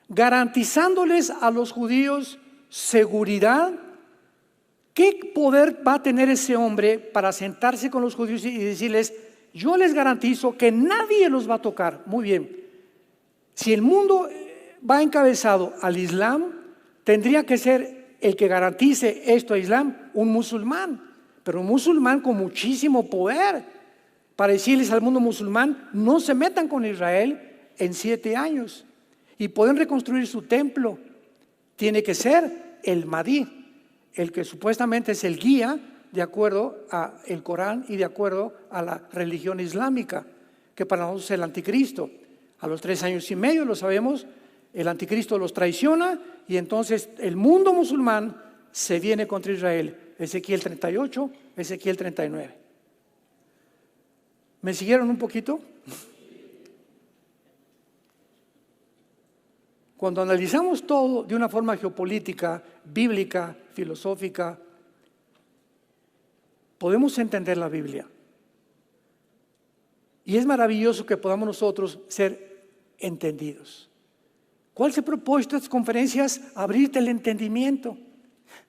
garantizándoles a los judíos seguridad? ¿Qué poder va a tener ese hombre para sentarse con los judíos y decirles: yo les garantizo que nadie los va a tocar? Muy bien. Si el mundo va encabezado al Islam, tendría que ser el que garantice esto a Islam un musulmán, pero un musulmán con muchísimo poder, para decirles al mundo musulmán: no se metan con Israel en 7 años y pueden reconstruir su templo. Tiene que ser el Mahdi, el que supuestamente es el guía de acuerdo al Corán y de acuerdo a la religión islámica, que para nosotros es el anticristo. A los 3 años y medio, lo sabemos, el anticristo los traiciona y entonces el mundo musulmán se viene contra Israel. Ezequiel 38, Ezequiel 39. ¿Me siguieron un poquito? Cuando analizamos todo de una forma geopolítica, bíblica, filosófica, podemos entender la Biblia. Y es maravilloso que podamos nosotros ser entendidos. ¿Cuál es el propósito de estas conferencias? Abrirte el entendimiento.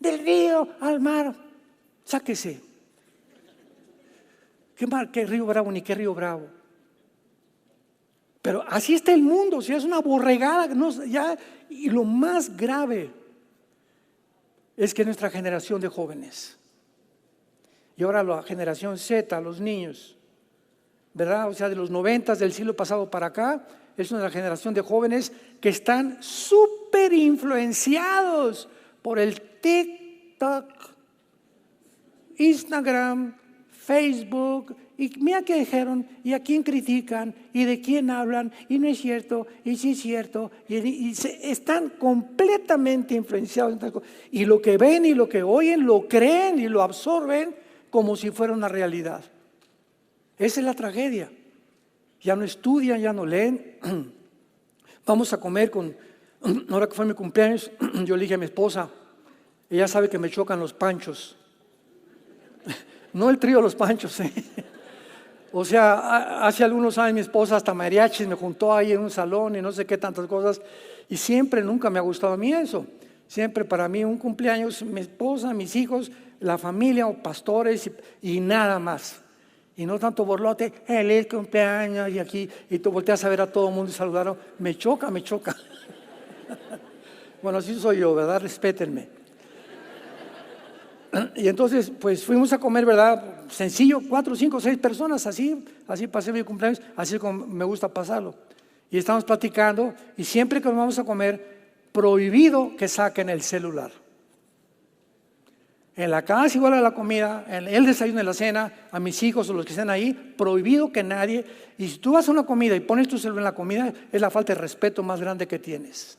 Del río al mar, sáquese. ¿Qué mar? ¿Qué río Bravo? Ni qué río Bravo. Pero así está el mundo, o sea, es una borregada. Y lo más grave es que nuestra generación de jóvenes, y ahora la generación Z, los niños, ¿verdad? O sea, de los 90 del siglo pasado para acá, es una generación de jóvenes que están súper influenciados por el TikTok, Instagram, Facebook. Y mira qué dijeron, y a quién critican, y de quién hablan, y no es cierto, y sí es cierto, están completamente influenciados. Y lo que ven y lo que oyen, lo creen y lo absorben como si fuera una realidad. Esa es la tragedia. Ya no estudian, ya no leen. Vamos a comer ahora que fue mi cumpleaños, yo le dije a mi esposa, ella sabe que me chocan los panchos. No el trío, los panchos. O sea, hace algunos años mi esposa hasta mariachis me juntó ahí en un salón y no sé qué tantas cosas. Y siempre, nunca me ha gustado a mí eso. Siempre para mí un cumpleaños, mi esposa, mis hijos, la familia o pastores y nada más. Y no tanto borlote, el cumpleaños y aquí, y tú volteas a ver a todo el mundo y saludaron. Me choca. Bueno, así soy yo, ¿verdad? Respétenme. Y entonces, pues fuimos a comer, ¿verdad? Sencillo, 4, 5, 6 personas, así pasé mi cumpleaños, así como me gusta pasarlo. Y estamos platicando, y siempre que nos vamos a comer, prohibido que saquen el celular. En la casa, igual a la comida, en el desayuno, en la cena, a mis hijos o los que estén ahí, prohibido que nadie. Y si tú vas a una comida y pones tu celular en la comida, es la falta de respeto más grande que tienes.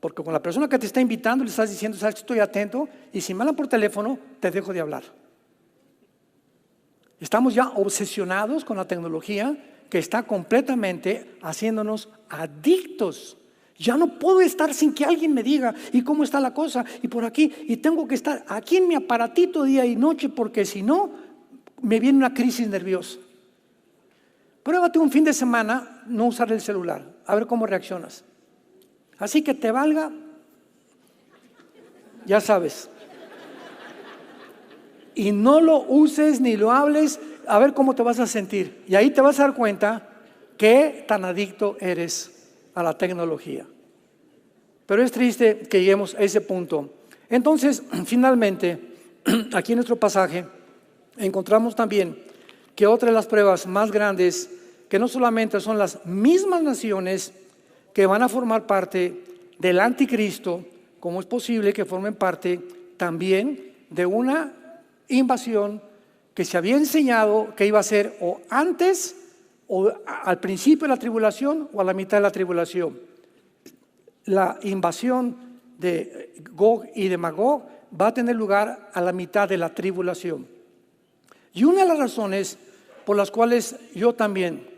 Porque con la persona que te está invitando le estás diciendo: sabes, estoy atento, y si me hablan por teléfono, te dejo de hablar. Estamos ya obsesionados con la tecnología que está completamente haciéndonos adictos. Ya no puedo estar sin que alguien me diga y cómo está la cosa y por aquí, y tengo que estar aquí en mi aparatito día y noche, porque si no me viene una crisis nerviosa. Pruébate un fin de semana no usar el celular, a ver cómo reaccionas. Así que te valga ya sabes. Y no lo uses ni lo hables, a ver cómo te vas a sentir. Y ahí te vas a dar cuenta qué tan adicto eres a la tecnología. Pero es triste que lleguemos a ese punto. Entonces, finalmente, aquí en nuestro pasaje, encontramos también que otra de las pruebas más grandes, que no solamente son las mismas naciones que van a formar parte del anticristo, como es posible que formen parte también de una invasión que se había enseñado que iba a ser o antes o al principio de la tribulación o a la mitad de la tribulación. La invasión de Gog y de Magog va a tener lugar a la mitad de la tribulación. Y una de las razones por las cuales yo también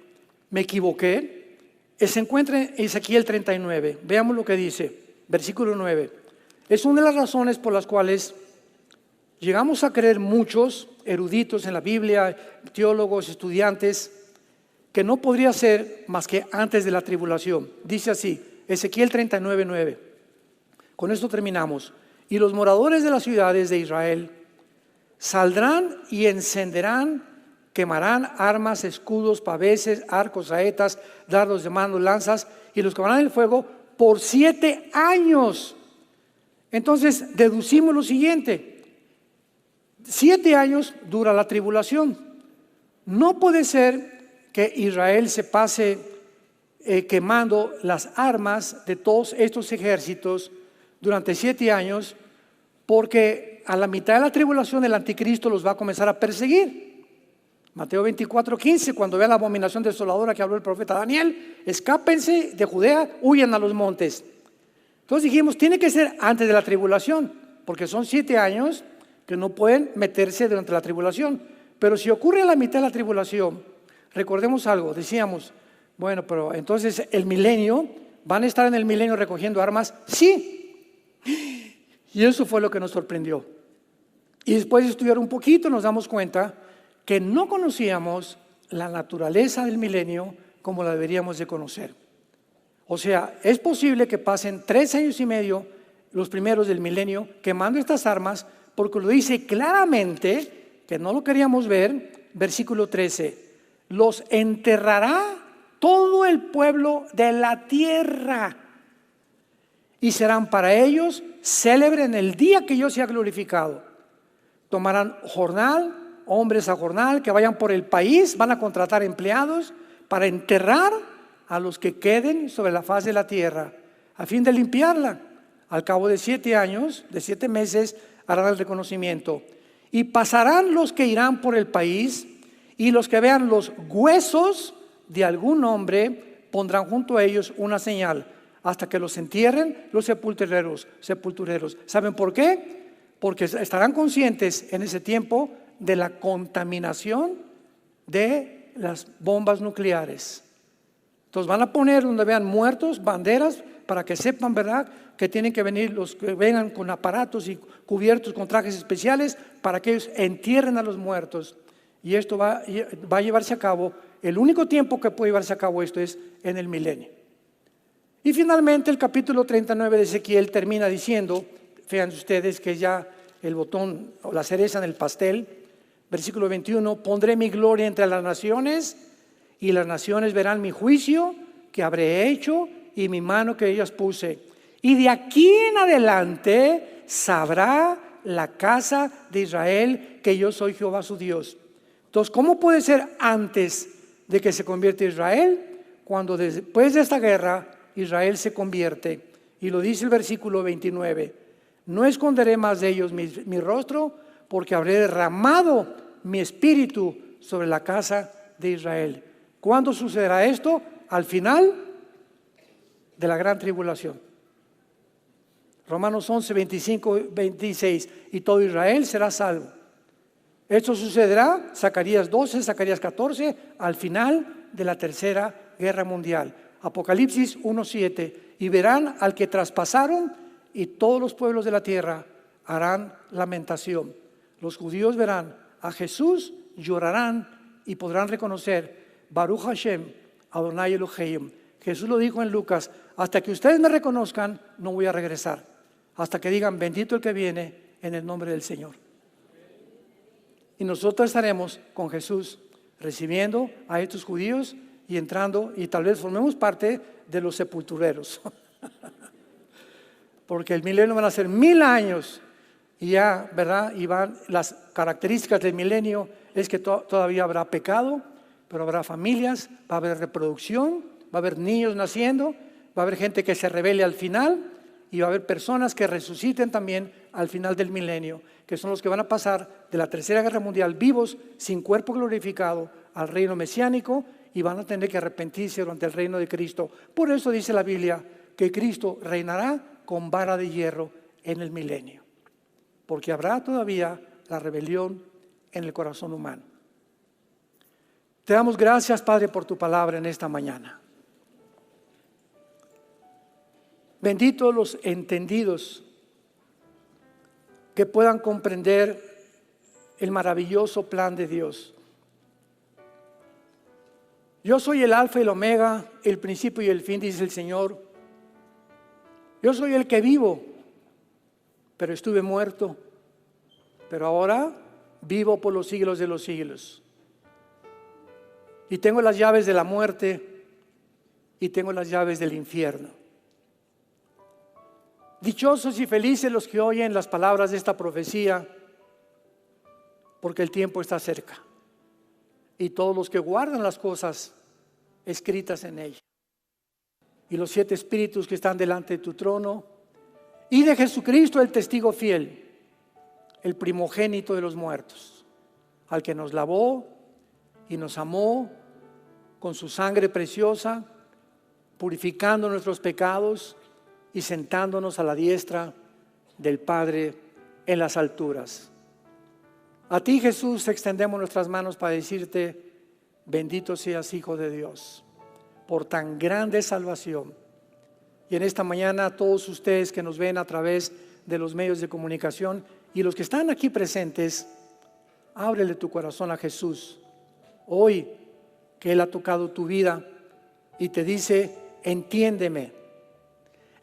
me equivoqué se encuentra en Ezequiel 39. Veamos lo que dice, versículo 9. Es una de las razones por las cuales llegamos a creer muchos eruditos en la Biblia, teólogos, estudiantes, que no podría ser más que antes de la tribulación. Dice así, Ezequiel 39, 9. Con esto terminamos. Y los moradores de las ciudades de Israel saldrán y encenderán, quemarán armas, escudos, paveses, arcos, saetas, dardos de mano, lanzas, y los quemarán en el fuego por 7 años. Entonces deducimos lo siguiente: 7 años dura la tribulación. No puede ser que Israel se pase quemando las armas de todos estos ejércitos durante 7 años, porque a la mitad de la tribulación el anticristo los va a comenzar a perseguir. Mateo 24:15, cuando vea la abominación desoladora que habló el profeta Daniel, escápense de Judea, huyan a los montes. Entonces dijimos, tiene que ser antes de la tribulación, porque son 7 años que no pueden meterse durante la tribulación. Pero si ocurre a la mitad de la tribulación, recordemos algo, decíamos, bueno, pero entonces el milenio, ¿van a estar en el milenio recogiendo armas? Sí. Y eso fue lo que nos sorprendió. Y después de estudiar un poquito nos damos cuenta que no conocíamos la naturaleza del milenio como la deberíamos de conocer. O sea, es posible que pasen 3 años y medio, los primeros del milenio, quemando estas armas, porque lo dice claramente, que no lo queríamos ver, versículo 13, los enterrará todo el pueblo de la tierra y serán para ellos célebres en el día que yo sea glorificado. Tomarán jornal, hombres a jornal, que vayan por el país, van a contratar empleados para enterrar a los que queden sobre la faz de la tierra, a fin de limpiarla. Al cabo de 7 años, de 7 meses, harán el reconocimiento. Y pasarán los que irán por el país, y los que vean los huesos de algún hombre pondrán junto a ellos una señal, hasta que los entierren los sepultureros. ¿Saben por qué? Porque estarán conscientes en ese tiempo de la contaminación de las bombas nucleares. Entonces van a poner donde vean muertos, banderas, para que sepan, ¿verdad?, que tienen que venir los que vengan con aparatos y cubiertos con trajes especiales para que ellos entierren a los muertos. Y esto va a llevarse a cabo, el único tiempo que puede llevarse a cabo esto es en el milenio. Y finalmente el capítulo 39 de Ezequiel termina diciendo, fíjense ustedes que ya el botón o la cereza en el pastel, versículo 21, pondré mi gloria entre las naciones y las naciones verán mi juicio que habré hecho y mi mano que ellas puse. Y de aquí en adelante sabrá la casa de Israel que yo soy Jehová su Dios. Entonces, ¿cómo puede ser antes de que se convierta Israel? Cuando después de esta guerra Israel se convierte. Y lo dice el versículo 29. No esconderé más de ellos mi rostro, porque habré derramado mi espíritu sobre la casa de Israel. ¿Cuándo sucederá esto? Al final de la gran tribulación. Romanos 11, 25, 26. Y todo Israel será salvo. Esto sucederá, Zacarías 12, Zacarías 14, al final de la tercera guerra mundial. Apocalipsis 1, 7. Y verán al que traspasaron y todos los pueblos de la tierra harán lamentación. Los judíos verán a Jesús, llorarán y podrán reconocer Baruch Hashem, Adonai Elohim. Jesús lo dijo en Lucas, hasta que ustedes me reconozcan, no voy a regresar. hasta que digan bendito el que viene en el nombre del Señor. Y nosotros estaremos con Jesús recibiendo a estos judíos y entrando, y tal vez formemos parte de los sepultureros. Porque el milenio van a ser 1000 años y ya, ¿verdad? Y van, las características del milenio es que todavía habrá pecado, pero habrá familias, va a haber reproducción, va a haber niños naciendo, va a haber gente que se rebele al final y va a haber personas que resuciten también al final del milenio, que son los que van a pasar de la Tercera Guerra Mundial vivos, sin cuerpo glorificado, al reino mesiánico, y van a tener que arrepentirse durante el reino de Cristo. Por eso dice la Biblia que Cristo reinará con vara de hierro en el milenio, porque habrá todavía la rebelión en el corazón humano. Te damos gracias, Padre, por tu palabra en esta mañana. Benditos los entendidos que puedan comprender el maravilloso plan de Dios. Yo soy el alfa y el omega, el principio y el fin, dice el Señor. Yo soy el que vivo, pero estuve muerto, pero ahora vivo por los siglos de los siglos. Y tengo las llaves de la muerte y tengo las llaves del infierno. Dichosos y felices los que oyen las palabras de esta profecía, porque el tiempo está cerca. Y todos los que guardan las cosas escritas en ella. Y los 7 espíritus que están delante de tu trono, y de Jesucristo el testigo fiel, el primogénito de los muertos, al que nos lavó y nos amó con su sangre preciosa, purificando nuestros pecados y sentándonos a la diestra del Padre en las alturas. A ti, Jesús, extendemos nuestras manos para decirte: bendito seas, Hijo de Dios, por tan grande salvación. Y en esta mañana, a todos ustedes que nos ven a través de los medios de comunicación y los que están aquí presentes, ábrele tu corazón a Jesús hoy, que Él ha tocado tu vida y te dice: entiéndeme.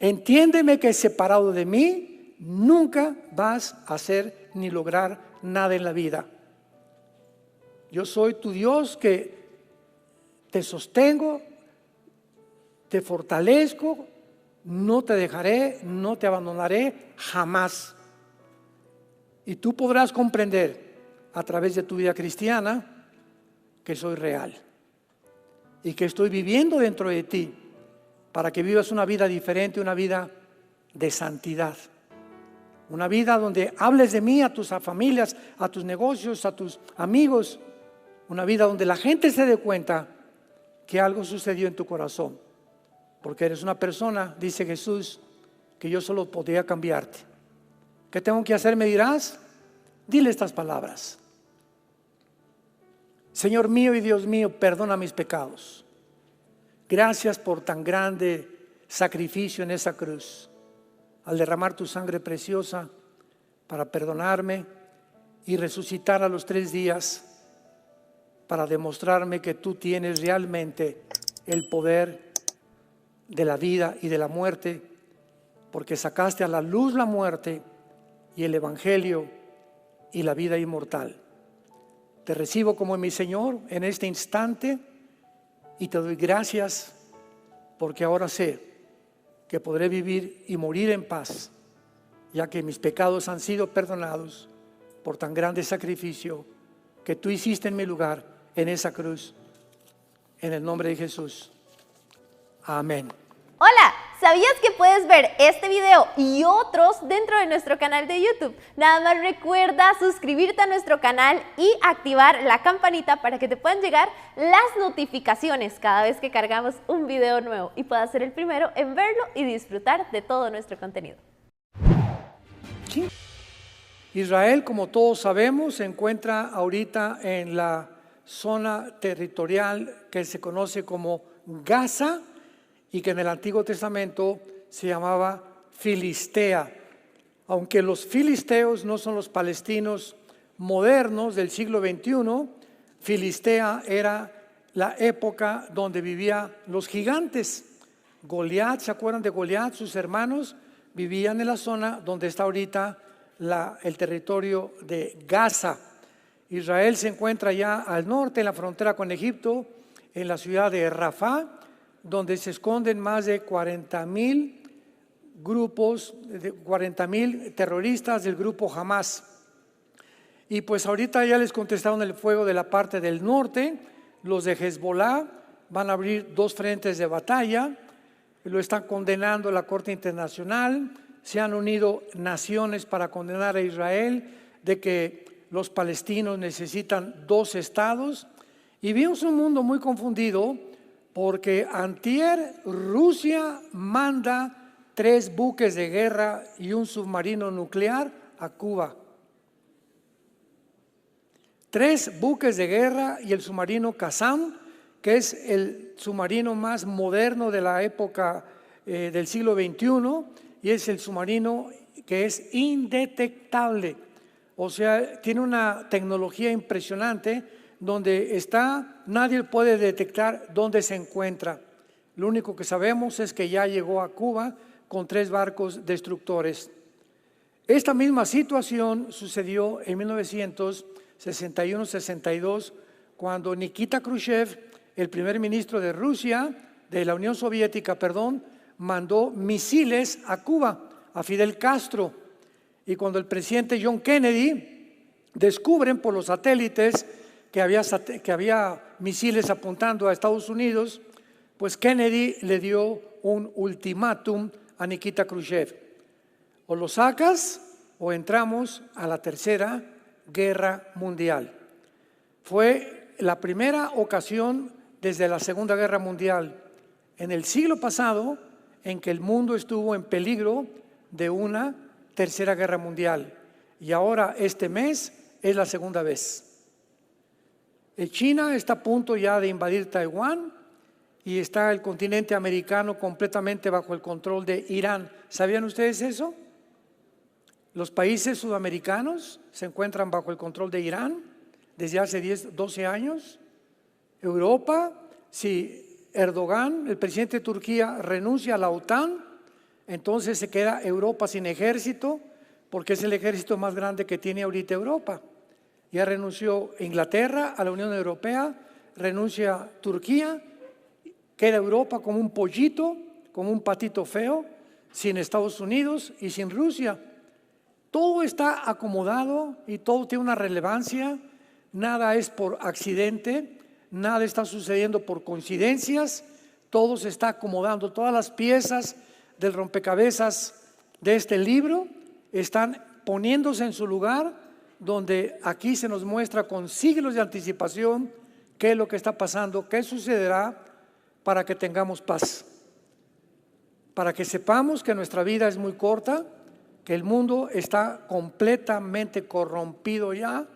Entiéndeme que separado de mí nunca vas a hacer ni lograr nada en la vida. Yo soy tu Dios que te sostengo, te fortalezco, no te dejaré, no te abandonaré jamás. Y tú podrás comprender a través de tu vida cristiana que soy real y que estoy viviendo dentro de ti para que vivas una vida diferente, una vida de santidad. Una vida donde hables de mí a tus familias, a tus negocios, a tus amigos. Una vida donde la gente se dé cuenta que algo sucedió en tu corazón. Porque eres una persona, dice Jesús, que yo solo podría cambiarte. ¿Qué tengo que hacer? Me dirás. Dile estas palabras: Señor mío y Dios mío, perdona mis pecados. Gracias por tan grande sacrificio en esa cruz, al derramar tu sangre preciosa para perdonarme y resucitar a los 3 días para demostrarme que tú tienes realmente el poder de la vida y de la muerte, porque sacaste a la luz la muerte y el evangelio y la vida inmortal. Te recibo como mi Señor en este instante y te doy gracias porque ahora sé que podré vivir y morir en paz, ya que mis pecados han sido perdonados por tan grande sacrificio que tú hiciste en mi lugar en esa cruz. En el nombre de Jesús. Amén. Hola, ¿sabías que puedes ver este video y otros dentro de nuestro canal de YouTube? Nada más recuerda suscribirte a nuestro canal y activar la campanita para que te puedan llegar las notificaciones cada vez que cargamos un video nuevo y puedas ser el primero en verlo y disfrutar de todo nuestro contenido. Israel, como todos sabemos, se encuentra ahorita en la zona territorial que se conoce como Gaza, y que en el Antiguo Testamento se llamaba Filistea. Aunque los filisteos no son los palestinos modernos del siglo XXI, Filistea era la época donde vivían los gigantes. Goliat, ¿se acuerdan de Goliat? Sus hermanos, vivían en la zona donde está ahorita el territorio de Gaza. Israel se encuentra ya al norte, en la frontera con Egipto, en la ciudad de Rafah, donde se esconden más de 40,000 grupos, 40,000 terroristas del grupo Hamas. Y pues ahorita ya les contestaron el fuego de la parte del norte. Los de Hezbollah van a abrir 2 frentes de batalla, lo están condenando la Corte Internacional. Se han unido naciones para condenar a Israel de que los palestinos necesitan 2 estados. Y vimos un mundo muy confundido porque antier Rusia manda 3 buques de guerra y un submarino nuclear a Cuba. 3 buques de guerra y el submarino Kazam, que es el submarino más moderno de la época del siglo XXI, y es el submarino que es indetectable. O sea, tiene una tecnología impresionante donde está, nadie puede detectar dónde se encuentra. Lo único que sabemos es que ya llegó a Cuba con 3 barcos destructores. Esta misma situación sucedió en 1961-62, cuando Nikita Khrushchev, el primer ministro de Rusia, de la Unión Soviética, mandó misiles a Cuba, a Fidel Castro. Y cuando el presidente John Kennedy descubren por los satélites que había misiles apuntando a Estados Unidos, pues Kennedy le dio un ultimátum a Nikita Khrushchev: o lo sacas o entramos a la Tercera Guerra Mundial. Fue la primera ocasión desde la Segunda Guerra Mundial en el siglo pasado en que el mundo estuvo en peligro de una Tercera Guerra Mundial, y ahora este mes es la segunda vez. China está a punto ya de invadir Taiwán y está el continente americano completamente bajo el control de Irán. ¿Sabían ustedes eso? Los países sudamericanos se encuentran bajo el control de Irán desde hace 12 años. Europa, si Erdogan, el presidente de Turquía, renuncia a la OTAN, entonces se queda Europa sin ejército, porque es el ejército más grande que tiene ahorita Europa. Ya renunció Inglaterra a la Unión Europea, renuncia Turquía, queda Europa como un pollito, como un patito feo, sin Estados Unidos y sin Rusia. Todo está acomodado y todo tiene una relevancia, nada es por accidente, nada está sucediendo por coincidencias, todo se está acomodando, todas las piezas del rompecabezas de este libro están poniéndose en su lugar, donde aquí se nos muestra con siglos de anticipación qué es lo que está pasando, qué sucederá, para que tengamos paz, para que sepamos que nuestra vida es muy corta, que el mundo está completamente corrompido ya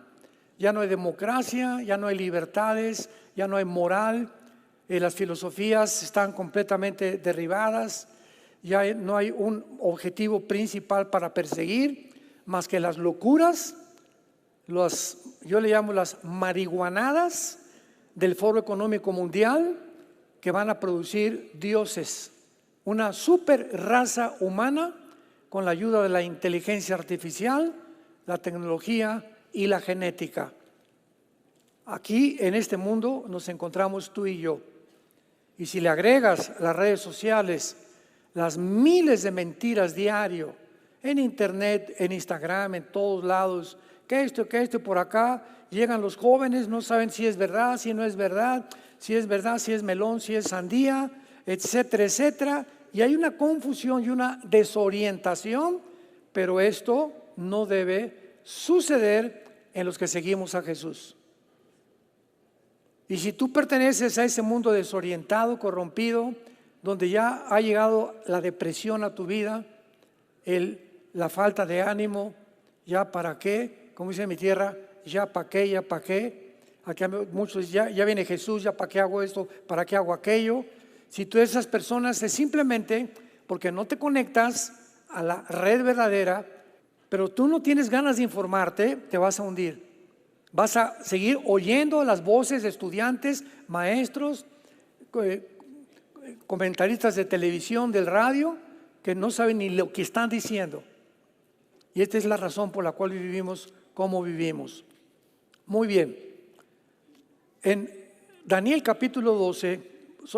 no hay democracia, ya no hay libertades, ya no hay moral, las filosofías están completamente derribadas, ya no hay un objetivo principal para perseguir más que las locuras, yo le llamo las marihuanadas del Foro Económico Mundial, que van a producir dioses, una super raza humana con la ayuda de la inteligencia artificial, la tecnología y la genética. Aquí en este mundo nos encontramos tú y yo. Y si le agregas las redes sociales, las miles de mentiras diario, en internet, en Instagram, en todos lados, que esto, por acá, llegan los jóvenes, no saben si es verdad, si no es verdad, si es verdad, si es melón, si es sandía, etcétera, etcétera. Y hay una confusión y una desorientación, pero esto no debe suceder en los que seguimos a Jesús. Y si tú perteneces a ese mundo desorientado, corrompido, donde ya ha llegado la depresión a tu vida, la falta de ánimo, ya para qué, como dice mi tierra, ya para qué, ya para qué. Aquí muchos ya viene Jesús, ya para qué hago esto, para qué hago aquello. Si tú eres esas personas, es simplemente porque no te conectas a la red verdadera, pero tú no tienes ganas de informarte, te vas a hundir. Vas a seguir oyendo las voces de estudiantes, maestros, comentaristas de televisión, del radio, que no saben ni lo que están diciendo. Y esta es la razón por la cual vivimos como vivimos. Muy bien. En Daniel capítulo 12,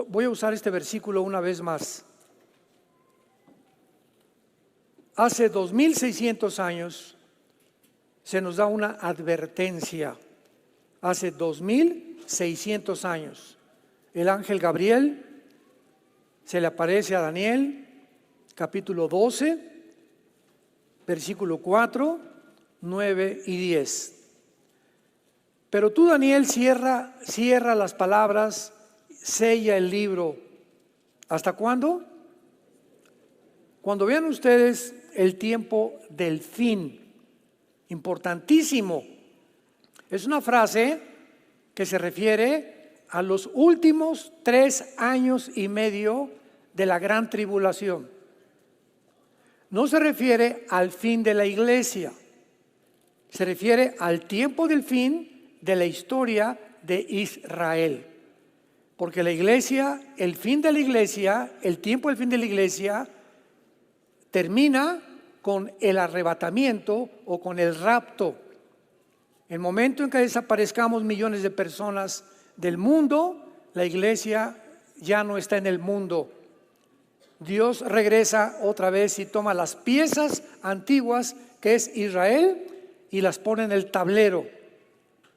voy a usar este versículo una vez más. Hace 2600 años se nos da una advertencia. Hace 2600 años el ángel Gabriel se le aparece a Daniel, capítulo 12, versículo 4, 9 y 10. Pero tú, Daniel, cierra las palabras, sella el libro. ¿Hasta cuándo? Cuando vean ustedes el tiempo del fin. Importantísimo. Es una frase que se refiere a los últimos 3 años y medio de la gran tribulación. No se refiere al fin de la iglesia, se refiere al tiempo del fin de la historia de Israel. Porque la iglesia, el fin de la iglesia, el tiempo del fin de la iglesia termina con el arrebatamiento o con el rapto. El momento en que desaparezcamos millones de personas del mundo, la iglesia ya no está en el mundo. Dios regresa otra vez y toma las piezas antiguas que es Israel y las pone en el tablero,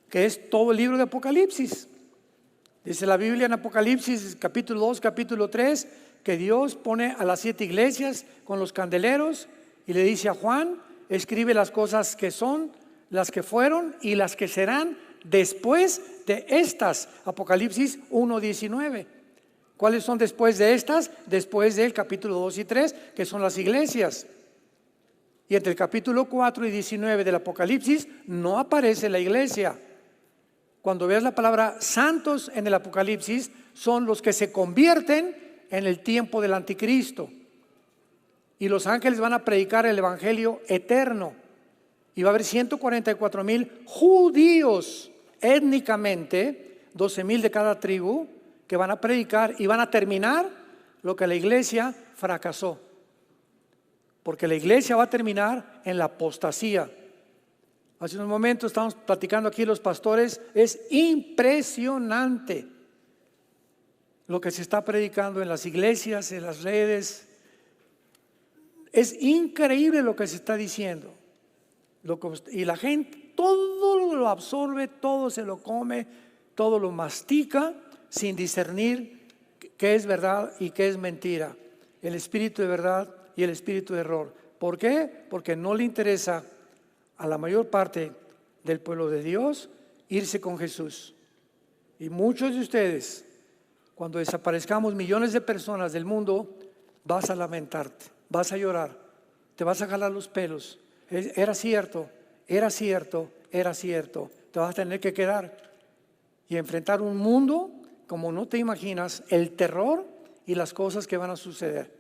que es todo el libro de Apocalipsis. Dice la Biblia en Apocalipsis capítulo 2, capítulo 3, que Dios pone a las 7 iglesias con los candeleros y le dice a Juan, escribe las cosas que son, las que fueron y las que serán después de estas. Apocalipsis 1:19. ¿Cuáles son después de estas? Después del capítulo 2 y 3, que son las iglesias. Y entre el capítulo 4 y 19 del Apocalipsis no aparece la iglesia. Cuando veas la palabra santos en el Apocalipsis, son los que se convierten en el tiempo del anticristo. Y los ángeles van a predicar el evangelio eterno. Y va a haber 144,000 judíos étnicamente, 12,000 de cada tribu, que van a predicar y van a terminar lo que la iglesia fracasó. Porque la iglesia va a terminar en la apostasía. Hace unos momentos estamos platicando aquí los pastores, es impresionante lo que se está predicando en las iglesias, en las redes. Es increíble lo que se está diciendo. Y la gente todo lo absorbe, todo se lo come, todo lo mastica sin discernir qué es verdad y qué es mentira. El espíritu de verdad y el espíritu de error. ¿Por qué? Porque no le interesa a la mayor parte del pueblo de Dios irse con Jesús. Y muchos de ustedes, cuando desaparezcamos millones de personas del mundo, vas a lamentarte, vas a llorar, te vas a jalar los pelos. Era cierto, era cierto, era cierto. Te vas a tener que quedar y enfrentar un mundo como no te imaginas, el terror y las cosas que van a suceder.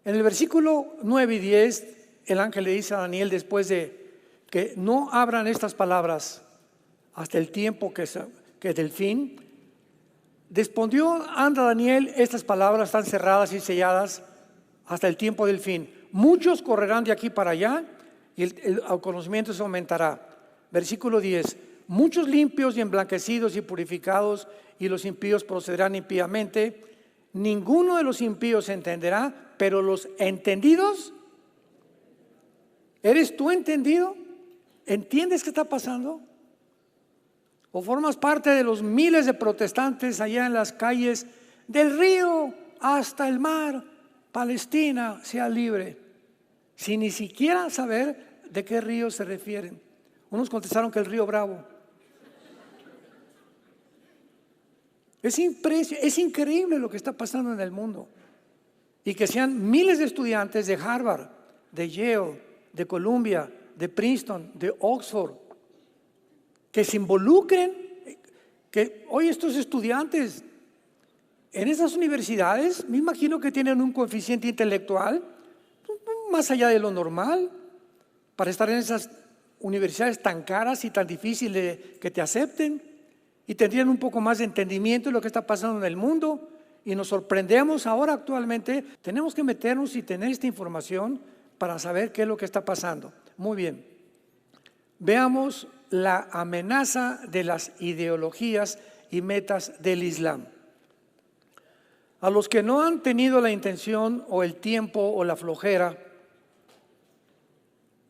En el versículo 9 y 10, el ángel le dice a Daniel, después de que no abran estas palabras hasta el tiempo que es del fin, respondió anda Daniel, estas palabras están cerradas y selladas hasta el tiempo del fin. Muchos correrán de aquí para allá y el conocimiento se aumentará. Versículo 10, muchos limpios y emblanquecidos y purificados, y los impíos procederán impíamente. Ninguno de los impíos entenderá, pero los entendidos, ¿eres tú entendido? ¿Entiendes qué está pasando? ¿O formas parte de los miles de protestantes allá en las calles del río hasta el mar? Palestina sea libre, sin ni siquiera saber de qué río se refieren. Unos contestaron que el río Bravo. Es increíble lo que está pasando en el mundo. Y que sean miles de estudiantes de Harvard, de Yale, de Columbia, de Princeton, de Oxford, que se involucren, que hoy estos estudiantes en esas universidades, me imagino que tienen un coeficiente intelectual más allá de lo normal para estar en esas universidades tan caras y tan difíciles que te acepten, y tendrían un poco más de entendimiento de lo que está pasando en el mundo, y nos sorprendemos ahora actualmente, tenemos que meternos y tener esta información para saber qué es lo que está pasando. Muy bien, veamos la amenaza de las ideologías y metas del Islam. A los que no han tenido la intención o el tiempo o la flojera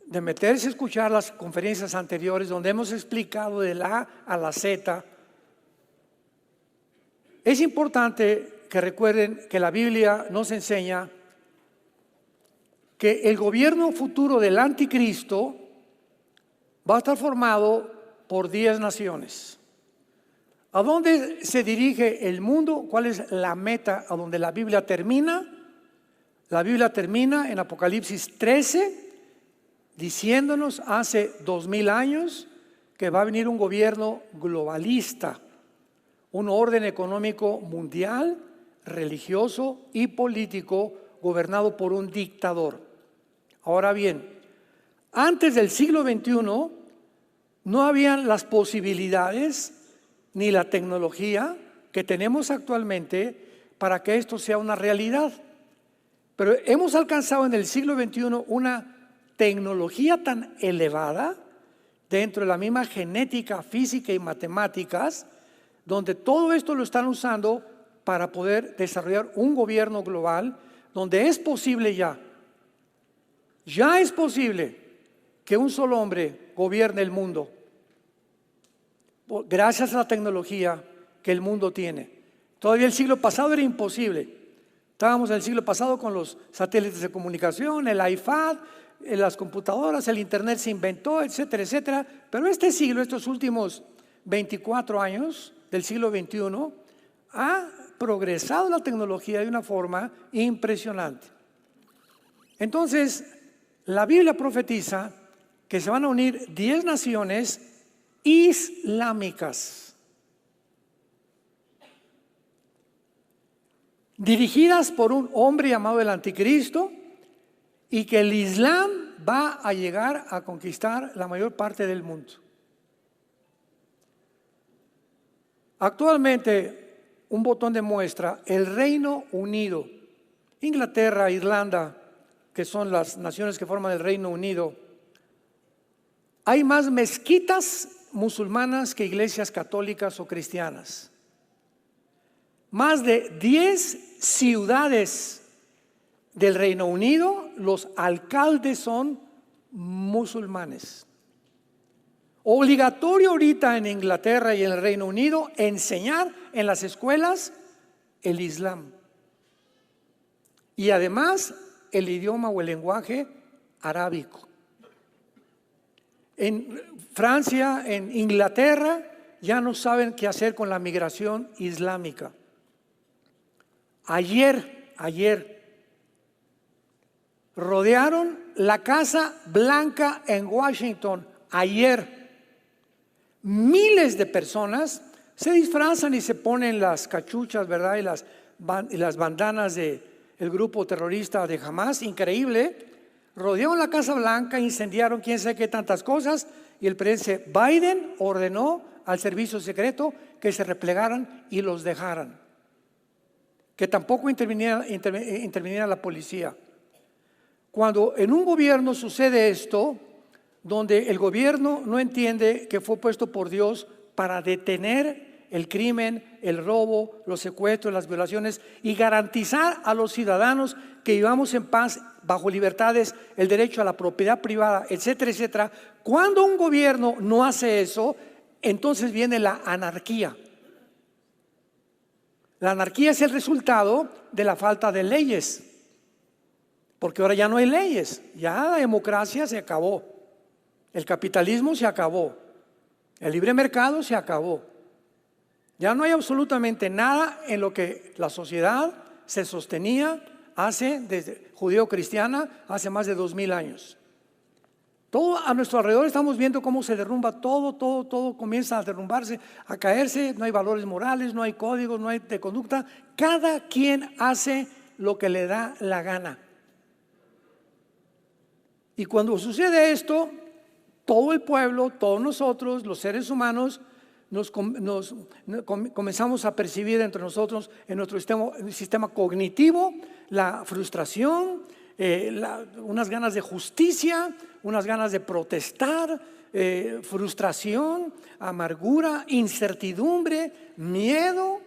de meterse a escuchar las conferencias anteriores donde hemos explicado de la A a la Z, es importante que recuerden que la Biblia nos enseña que el gobierno futuro del anticristo va a estar formado por 10 naciones. ¿A dónde se dirige el mundo? ¿Cuál es la meta a donde la Biblia termina? La Biblia termina en Apocalipsis 13, diciéndonos hace 2000 años que va a venir un gobierno globalista, un orden económico mundial, religioso y político gobernado por un dictador. Ahora bien, antes del siglo XXI no habían las posibilidades ni la tecnología que tenemos actualmente para que esto sea una realidad. Pero hemos alcanzado en el siglo XXI una tecnología tan elevada dentro de la misma genética, física y matemáticas, donde todo esto lo están usando para poder desarrollar un gobierno global donde es posible ya es posible que un solo hombre gobierne el mundo gracias a la tecnología que el mundo tiene. Todavía el siglo pasado era imposible. Estábamos en el siglo pasado con los satélites de comunicación, el iPad, las computadoras, el internet se inventó, etcétera, etcétera. Pero este siglo, estos últimos 24 años del siglo XXI, ha progresado la tecnología de una forma impresionante. Entonces, la Biblia profetiza que se van a unir 10 naciones islámicas, dirigidas por un hombre llamado el Anticristo, y que el Islam va a llegar a conquistar la mayor parte del mundo. Actualmente, un botón de muestra, el Reino Unido, Inglaterra, Irlanda, que son las naciones que forman el Reino Unido, hay más mezquitas musulmanas que iglesias católicas o cristianas. Más de 10 ciudades del Reino Unido, los alcaldes son musulmanes. Obligatorio ahorita en Inglaterra y en el Reino Unido enseñar en las escuelas el Islam. Y además el idioma o el lenguaje arábico. En Francia, en Inglaterra, ya no saben qué hacer con la migración islámica. Ayer, rodearon la Casa Blanca en Washington. Ayer, miles de personas se disfrazan y se ponen las cachuchas, ¿verdad? Y las bandanas del grupo terrorista de Hamas, increíble. Rodearon la Casa Blanca, incendiaron quién sabe qué tantas cosas, y el presidente Biden ordenó al servicio secreto que se replegaran y los dejaran, que tampoco interviniera la policía. Cuando en un gobierno sucede esto, donde el gobierno no entiende que fue puesto por Dios para detener el crimen, el robo, los secuestros, las violaciones y garantizar a los ciudadanos que vivamos en paz, bajo libertades, el derecho a la propiedad privada, etcétera, etcétera. Cuando un gobierno no hace eso, entonces viene la anarquía. La anarquía es el resultado de la falta de leyes, porque ahora ya no hay leyes, ya la democracia se acabó, el capitalismo se acabó, el libre mercado se acabó. Ya no hay absolutamente nada en lo que la sociedad se sostenía desde judeo-cristiana, hace más de 2000 años. Todo a nuestro alrededor estamos viendo cómo se derrumba todo comienza a derrumbarse, a caerse, no hay valores morales, no hay códigos, no hay de conducta. Cada quien hace lo que le da la gana. Y cuando sucede esto, todo el pueblo, todos nosotros, los seres humanos, comenzamos a percibir entre nosotros, en nuestro sistema cognitivo, la frustración, unas ganas de justicia, unas ganas de protestar, frustración, amargura, incertidumbre, miedo.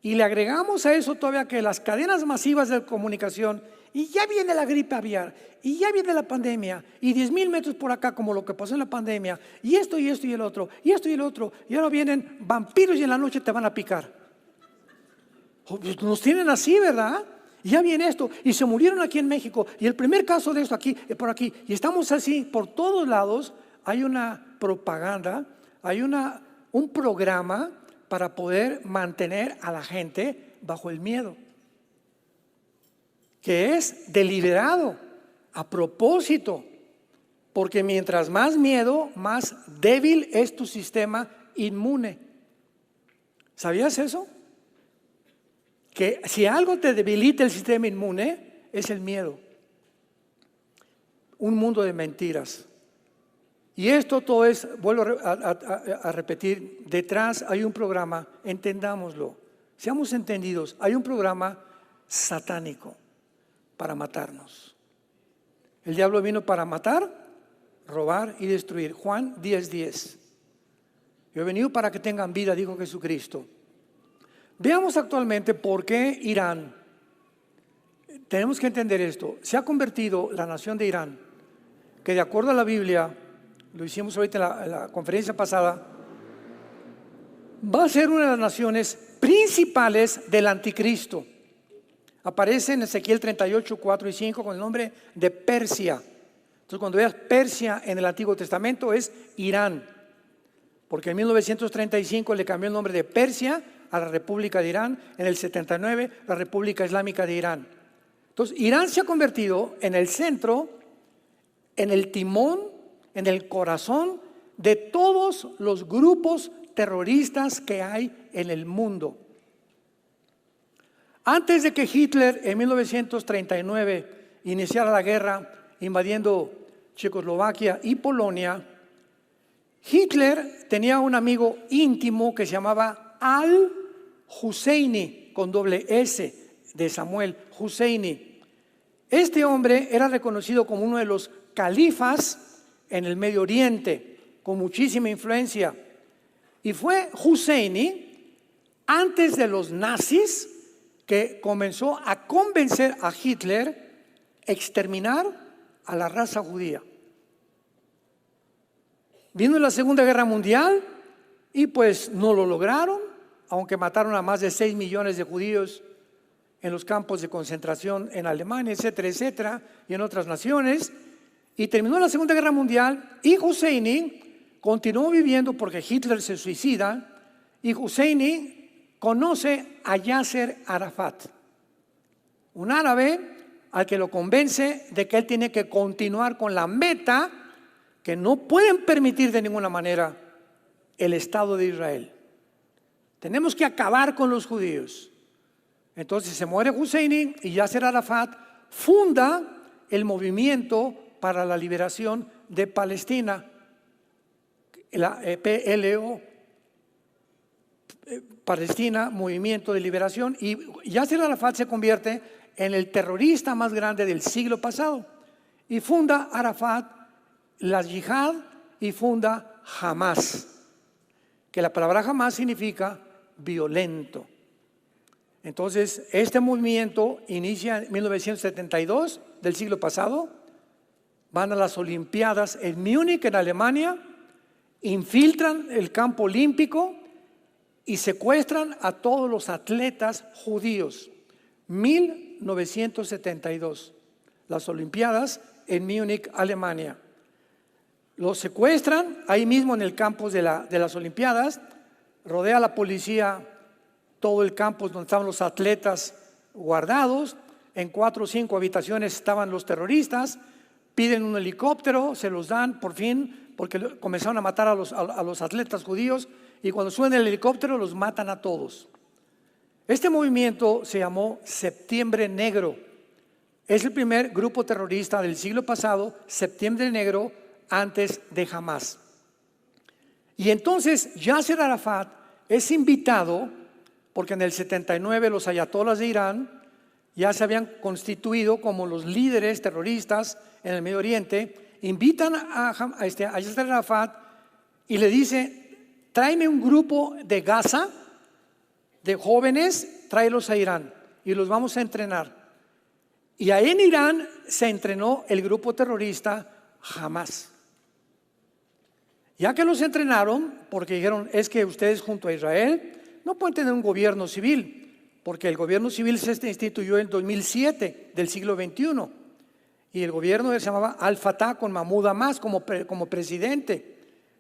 Y le agregamos a eso todavía que las cadenas masivas de comunicación, y ya viene la gripe aviar, y ya viene la pandemia, y 10,000 metros por acá como lo que pasó en la pandemia, y esto y esto y el otro, y esto y el otro, y ahora vienen vampiros y en la noche te van a picar. Nos tienen así, ¿verdad? Y ya viene esto, y se murieron aquí en México, y el primer caso de esto aquí, por aquí, y estamos así por todos lados. Hay una propaganda, hay un programa para poder mantener a la gente bajo el miedo, que es deliberado, a propósito, porque mientras más miedo, más débil es tu sistema inmune. ¿Sabías eso? Que si algo te debilita el sistema inmune, es el miedo. Un mundo de mentiras. Y esto todo es, vuelvo a repetir, detrás hay un programa, entendámoslo, seamos entendidos, hay un programa satánico para matarnos. El diablo vino para matar, robar y destruir. Juan 10:10. Yo he venido para que tengan vida, dijo Jesucristo. Veamos actualmente por qué Irán. Tenemos que entender esto. Se ha convertido la nación de Irán, que de acuerdo a la Biblia, lo hicimos ahorita en la conferencia pasada, va a ser una de las naciones principales del anticristo. Aparece en Ezequiel 38, 4 y 5 con el nombre de Persia. Entonces cuando veas Persia en el Antiguo Testamento es Irán, porque en 1935 le cambió el nombre de Persia a la República de Irán, en el 79 la República Islámica de Irán. Entonces Irán se ha convertido en el centro, en el timón, en el corazón de todos los grupos terroristas que hay en el mundo. Antes de que Hitler en 1939 iniciara la guerra invadiendo Checoslovaquia y Polonia, Hitler tenía un amigo íntimo que se llamaba Al-Husseini, con doble S, de Samuel Husseini. Este hombre era reconocido como uno de los califas en el Medio Oriente, con muchísima influencia. Y fue Husseini, antes de los nazis, que comenzó a convencer a Hitler a exterminar a la raza judía. Vino la Segunda Guerra Mundial y pues no lo lograron, aunque mataron a más de 6 millones de judíos en los campos de concentración en Alemania, etcétera, etcétera, y en otras naciones. Y terminó la Segunda Guerra Mundial y Husseini continuó viviendo porque Hitler se suicida, y Husseini conoce a Yasser Arafat, un árabe al que lo convence de que él tiene que continuar con la meta que no pueden permitir de ninguna manera el Estado de Israel. Tenemos que acabar con los judíos. Entonces se muere Husseini y Yasser Arafat funda el movimiento para la liberación de Palestina, la PLO, Palestina, Movimiento de Liberación, y Yasser Arafat se convierte en el terrorista más grande del siglo pasado y funda Arafat la Yihad y funda Hamas, que la palabra Hamas significa violento. Entonces este movimiento inicia en 1972 del siglo pasado, van a las Olimpiadas en Múnich, en Alemania, infiltran el campo olímpico y secuestran a todos los atletas judíos. 1972, las Olimpiadas en Múnich, Alemania. Los secuestran ahí mismo en el campus de las Olimpiadas, rodea la policía todo el campus donde estaban los atletas guardados, en 4 o 5 habitaciones estaban los terroristas, piden un helicóptero, se los dan por fin, porque comenzaron a matar a los atletas judíos, y cuando suben el helicóptero los matan a todos. Este movimiento se llamó Septiembre Negro. Es el primer grupo terrorista del siglo pasado, Septiembre Negro, antes de Hamas. Y entonces Yasser Arafat es invitado, porque en el 79 los ayatolas de Irán ya se habían constituido como los líderes terroristas en el Medio Oriente, invitan a Yasser Arafat y le dice: tráeme un grupo de Gaza, de jóvenes, tráelos a Irán y los vamos a entrenar. Y ahí en Irán se entrenó el grupo terrorista Hamas. Ya que los entrenaron, porque dijeron: es que ustedes junto a Israel no pueden tener un gobierno civil, porque el gobierno civil se instituyó en 2007 del siglo XXI, y el gobierno se llamaba Al-Fatah con Mahmoud Abbas como presidente.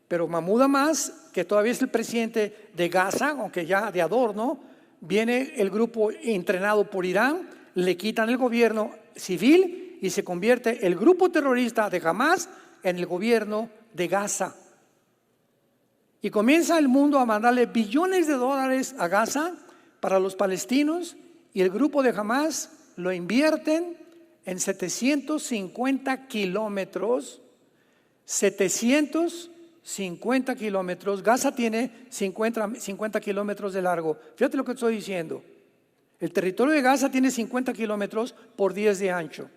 Pero Mahmoud Abbas, que todavía es el presidente de Gaza, aunque ya de adorno, viene el grupo entrenado por Irán, le quitan el gobierno civil y se convierte el grupo terrorista de Hamas en el gobierno de Gaza. Y comienza el mundo a mandarle billones de dólares a Gaza para los palestinos, y el grupo de Hamas lo invierten en 750 kilómetros. 750 kilómetros. Gaza tiene 50 kilómetros de largo. Fíjate lo que estoy diciendo. El territorio de Gaza tiene 50 kilómetros por 10 de ancho.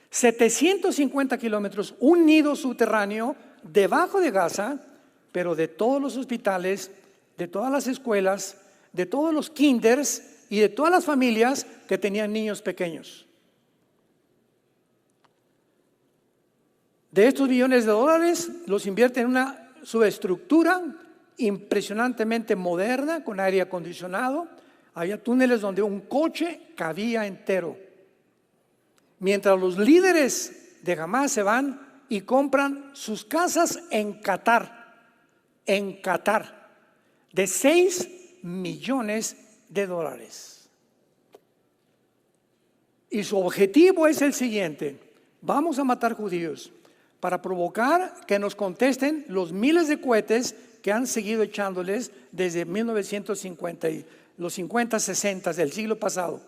750 kilómetros, un nido subterráneo debajo de Gaza, pero de todos los hospitales, de todas las escuelas, de todos los kinders y de todas las familias que tenían niños pequeños. De estos billones de dólares los invierte en una subestructura impresionantemente moderna, con aire acondicionado. Había túneles donde un coche cabía entero. Mientras los líderes de Hamas se van y compran sus casas en Qatar, de 6 millones de dólares. Y su objetivo es el siguiente: vamos a matar judíos para provocar que nos contesten los miles de cohetes que han seguido echándoles desde 1950, los 50, 60 del siglo pasado.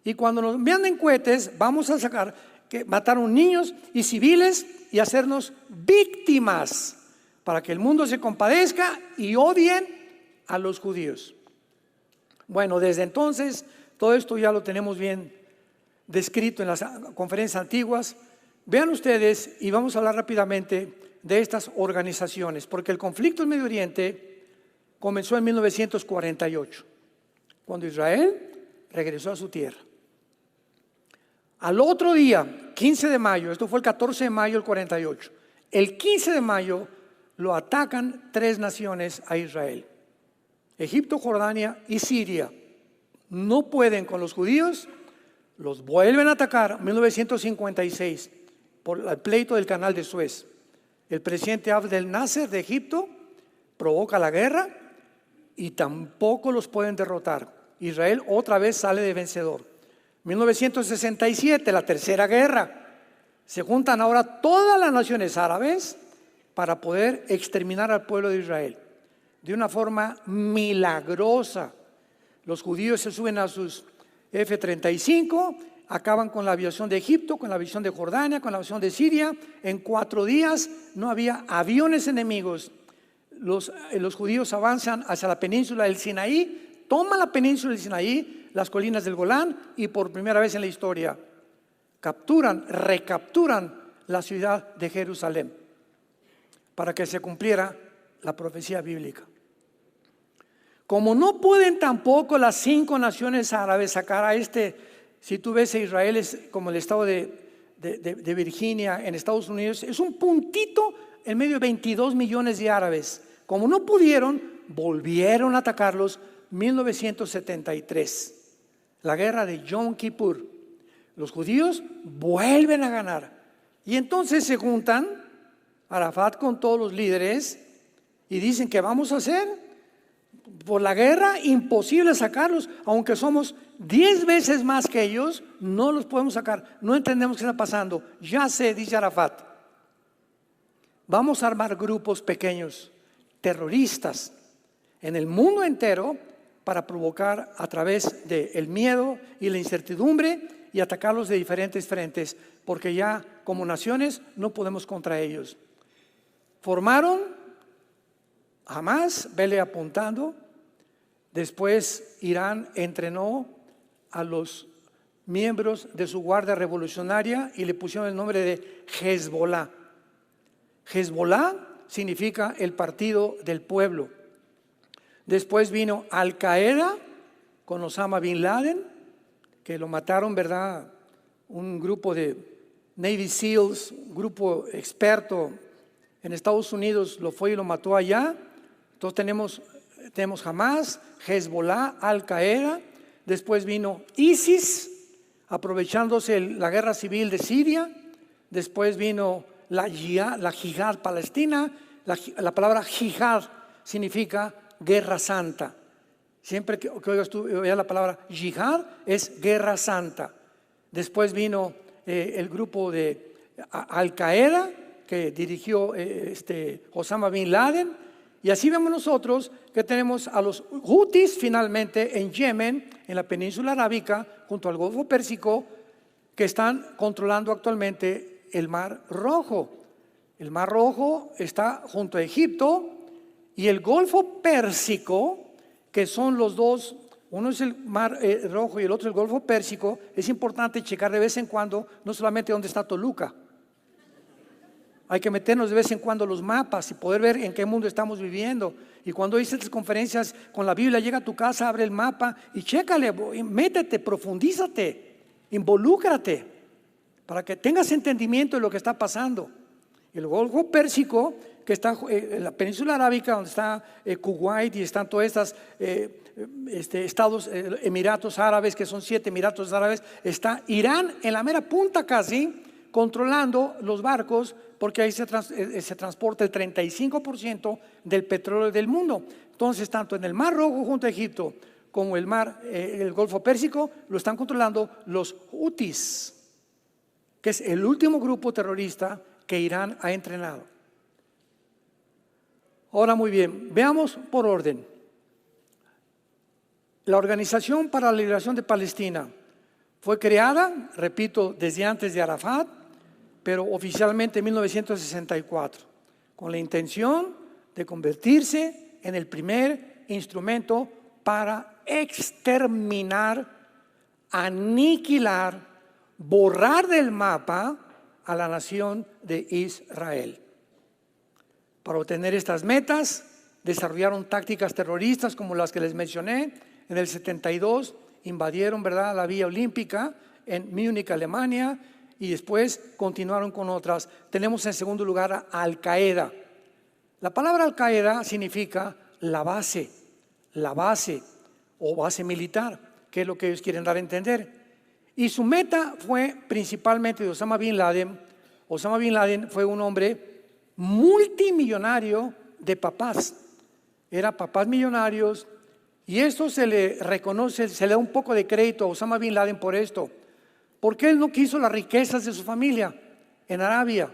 Y cuando nos manden cohetes, vamos a sacar que mataron niños y civiles y hacernos víctimas para que el mundo se compadezca y odien a los judíos. Bueno, desde entonces todo esto ya lo tenemos bien descrito en las conferencias antiguas. Vean ustedes, y vamos a hablar rápidamente de estas organizaciones, porque el conflicto en Medio Oriente comenzó en 1948, cuando Israel regresó a su tierra. Al otro día, 15 de mayo, esto fue el 14 de mayo del 48, el 15 de mayo lo atacan 3 naciones a Israel: Egipto, Jordania y Siria. No pueden con los judíos, los vuelven a atacar en 1956 por el pleito del canal de Suez. El presidente Abdel Nasser de Egipto provoca la guerra y tampoco los pueden derrotar. Israel otra vez sale de vencedor. 1967, la tercera guerra. Se juntan ahora todas las naciones árabes para poder exterminar al pueblo de Israel de una forma milagrosa. Los judíos se suben a sus F-35, acaban con la aviación de Egipto, con la aviación de Jordania, con la aviación de Siria. En 4 días no había aviones enemigos. Los judíos avanzan hacia la península del Sinaí, toman la península del Sinaí, las colinas del Golán, y por primera vez en la historia recapturan la ciudad de Jerusalén para que se cumpliera la profecía bíblica. Como no pueden tampoco las 5 naciones árabes sacar a si tú ves a Israel es como el estado de Virginia en Estados Unidos, es un puntito en medio de 22 millones de árabes. Como no pudieron, volvieron a atacarlos. 1973, la guerra de Yom Kippur. Los judíos vuelven a ganar. Y entonces se juntan Arafat con todos los líderes y dicen: ¿qué vamos a hacer? Por la guerra, imposible sacarlos, aunque somos 10 veces más que ellos, no los podemos sacar. No entendemos qué está pasando. Ya sé, dice Arafat, vamos a armar grupos pequeños, terroristas, en el mundo entero, para provocar a través del miedo y la incertidumbre y atacarlos de diferentes frentes, porque ya como naciones no podemos contra ellos. Formaron Jamás, vele apuntando. Después Irán entrenó a los miembros de su guardia revolucionaria y le pusieron el nombre de Hezbollah. Hezbollah significa el partido del pueblo. Después vino Al Qaeda con Osama Bin Laden, que lo mataron, ¿verdad? Un grupo de Navy SEALs, un grupo experto en Estados Unidos lo fue y lo mató allá. Entonces tenemos Hamas, Hezbollah, Al Qaeda. Después vino ISIS, aprovechándose la guerra civil de Siria. Después vino la Jihad palestina. La palabra Jihad significa guerra santa. Siempre que oigas tú la palabra Jihad es guerra santa. Después vino el grupo de Al Qaeda que dirigió Osama Bin Laden. Y así vemos nosotros que tenemos a los Houthis finalmente en Yemen, en la península arábica, junto al Golfo Pérsico, que están controlando actualmente el Mar Rojo. El Mar Rojo está junto a Egipto y el Golfo Pérsico, que son los dos, uno es el Mar Rojo y el otro el Golfo Pérsico. Es importante checar de vez en cuando, no solamente dónde está Toluca. Hay que meternos de vez en cuando los mapas y poder ver en qué mundo estamos viviendo. Y cuando hice estas conferencias con la Biblia, llega a tu casa, abre el mapa y chécale, métete, profundízate, involúcrate, para que tengas entendimiento de lo que está pasando. El Golfo Pérsico, que está en la península arábica, donde está Kuwait y están todas estas estados, Emiratos Árabes, que son 7 Emiratos Árabes, está Irán en la mera punta casi, controlando los barcos, porque ahí se transporta el 35% del petróleo del mundo. Entonces, tanto en el Mar Rojo junto a Egipto como el Golfo Pérsico lo están controlando los Houthis, que es el último grupo terrorista que Irán ha entrenado. Ahora muy bien, veamos por orden. La Organización para la Liberación de Palestina fue creada, repito, desde antes de Arafat, pero oficialmente en 1964, con la intención de convertirse en el primer instrumento para exterminar, aniquilar, borrar del mapa a la nación de Israel. Para obtener estas metas, desarrollaron tácticas terroristas como las que les mencioné. En el 72 invadieron, ¿verdad?, la Vía Olímpica en Múnich, Alemania, y después continuaron con otras. Tenemos en segundo lugar a Al Qaeda. La palabra Al Qaeda significa la base o base militar, que es lo que ellos quieren dar a entender. Y su meta fue principalmente de Osama Bin Laden. Osama Bin Laden fue un hombre multimillonario de papás. Era papás millonarios, y esto se le reconoce, se le da un poco de crédito a Osama Bin Laden por esto. Porque él no quiso las riquezas de su familia en Arabia.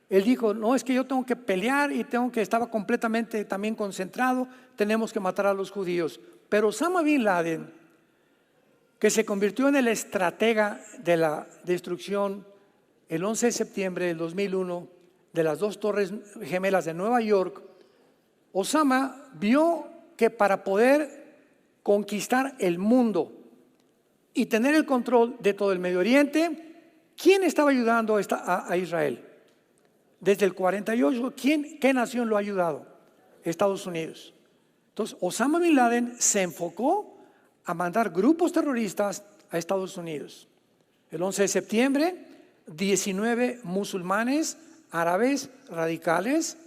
Él dijo, no, es que yo tengo que pelear y estaba completamente también concentrado, tenemos que matar a los judíos. Pero Osama Bin Laden, que se convirtió en el estratega de la destrucción el 11 de septiembre del 2001 de las 2 torres gemelas de Nueva York, Osama vio que para poder conquistar el mundo y tener el control de todo el Medio Oriente, ¿quién estaba ayudando a Israel? Desde el 48, ¿qué nación lo ha ayudado? Estados Unidos. Entonces, Osama Bin Laden se enfocó a mandar grupos terroristas a Estados Unidos. El 11 de septiembre, 19 musulmanes árabes radicales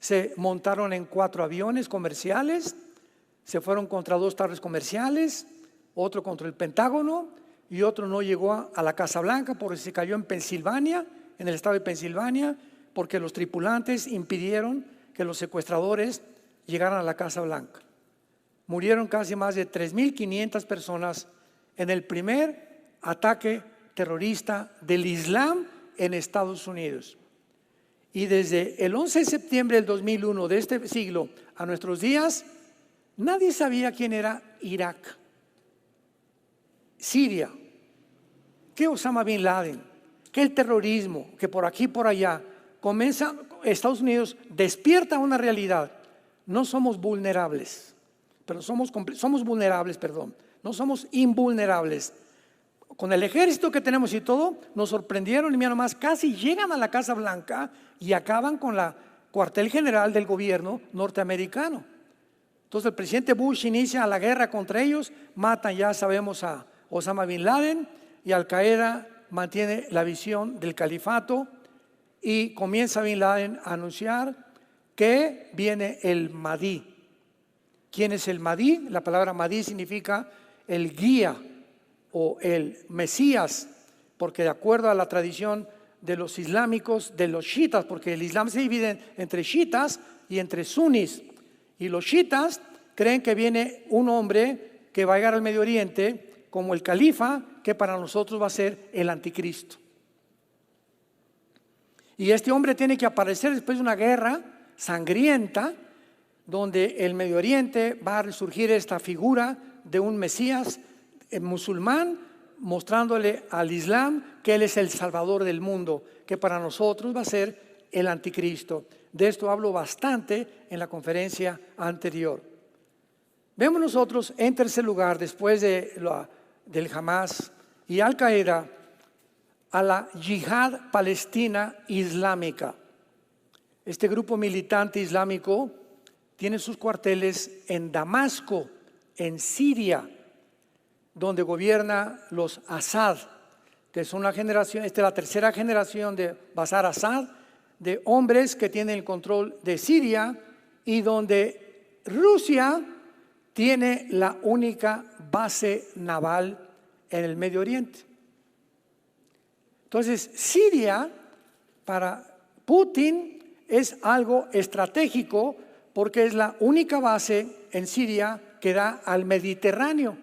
se montaron en 4 aviones comerciales, se fueron contra 2 torres comerciales, otro contra el Pentágono y otro no llegó a la Casa Blanca porque se cayó en Pensilvania, en el estado de Pensilvania, porque los tripulantes impidieron que los secuestradores llegaran a la Casa Blanca. Murieron casi más de 3.500 personas en el primer ataque terrorista del Islam en Estados Unidos. Y desde el 11 de septiembre del 2001 de este siglo a nuestros días, nadie sabía quién era Irak, Siria, que Osama Bin Laden, que el terrorismo, que por aquí y por allá comienza. Estados Unidos despierta una realidad. no somos vulnerables, pero somos vulnerables, perdón, no somos invulnerables. Con el ejército que tenemos y todo, nos sorprendieron y mira nomás, casi llegan a la Casa Blanca y acaban con la cuartel general del gobierno norteamericano. Entonces el presidente Bush inicia la guerra contra ellos, matan, ya sabemos, a Osama Bin Laden, y Al Qaeda mantiene la visión del califato y comienza Bin Laden a anunciar que viene el Mahdi. ¿Quién es el Mahdi? La palabra Mahdi significa el guía o el Mesías, porque de acuerdo a la tradición de los islámicos, de los chiitas, porque el Islam se divide entre chiitas y entre sunis, y los chiitas creen que viene un hombre que va a llegar al Medio Oriente como el califa, que para nosotros va a ser el anticristo. Y este hombre tiene que aparecer después de una guerra sangrienta, donde el Medio Oriente va a resurgir esta figura de un Mesías musulmán, mostrándole al Islam que Él es el Salvador del mundo, que para nosotros va a ser el anticristo. De esto hablo bastante en la conferencia anterior. Vemos nosotros en tercer lugar, después del Hamas y Al Qaeda, a la Yihad Palestina Islámica. Este grupo militante islámico tiene sus cuarteles en Damasco, en Siria, donde gobierna los Assad, que son una generación, esta es la tercera generación de Bashar Assad, de hombres que tienen el control de Siria y donde Rusia tiene la única base naval en el Medio Oriente. Entonces, Siria para Putin es algo estratégico porque es la única base en Siria que da al Mediterráneo.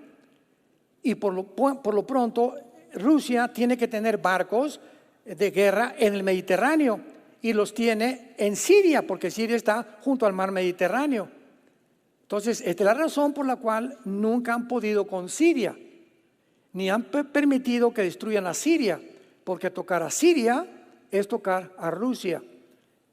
Y por lo pronto, Rusia tiene que tener barcos de guerra en el Mediterráneo y los tiene en Siria, porque Siria está junto al mar Mediterráneo. Entonces, esta es la razón por la cual nunca han podido con Siria, ni han permitido que destruyan a Siria, porque tocar a Siria es tocar a Rusia.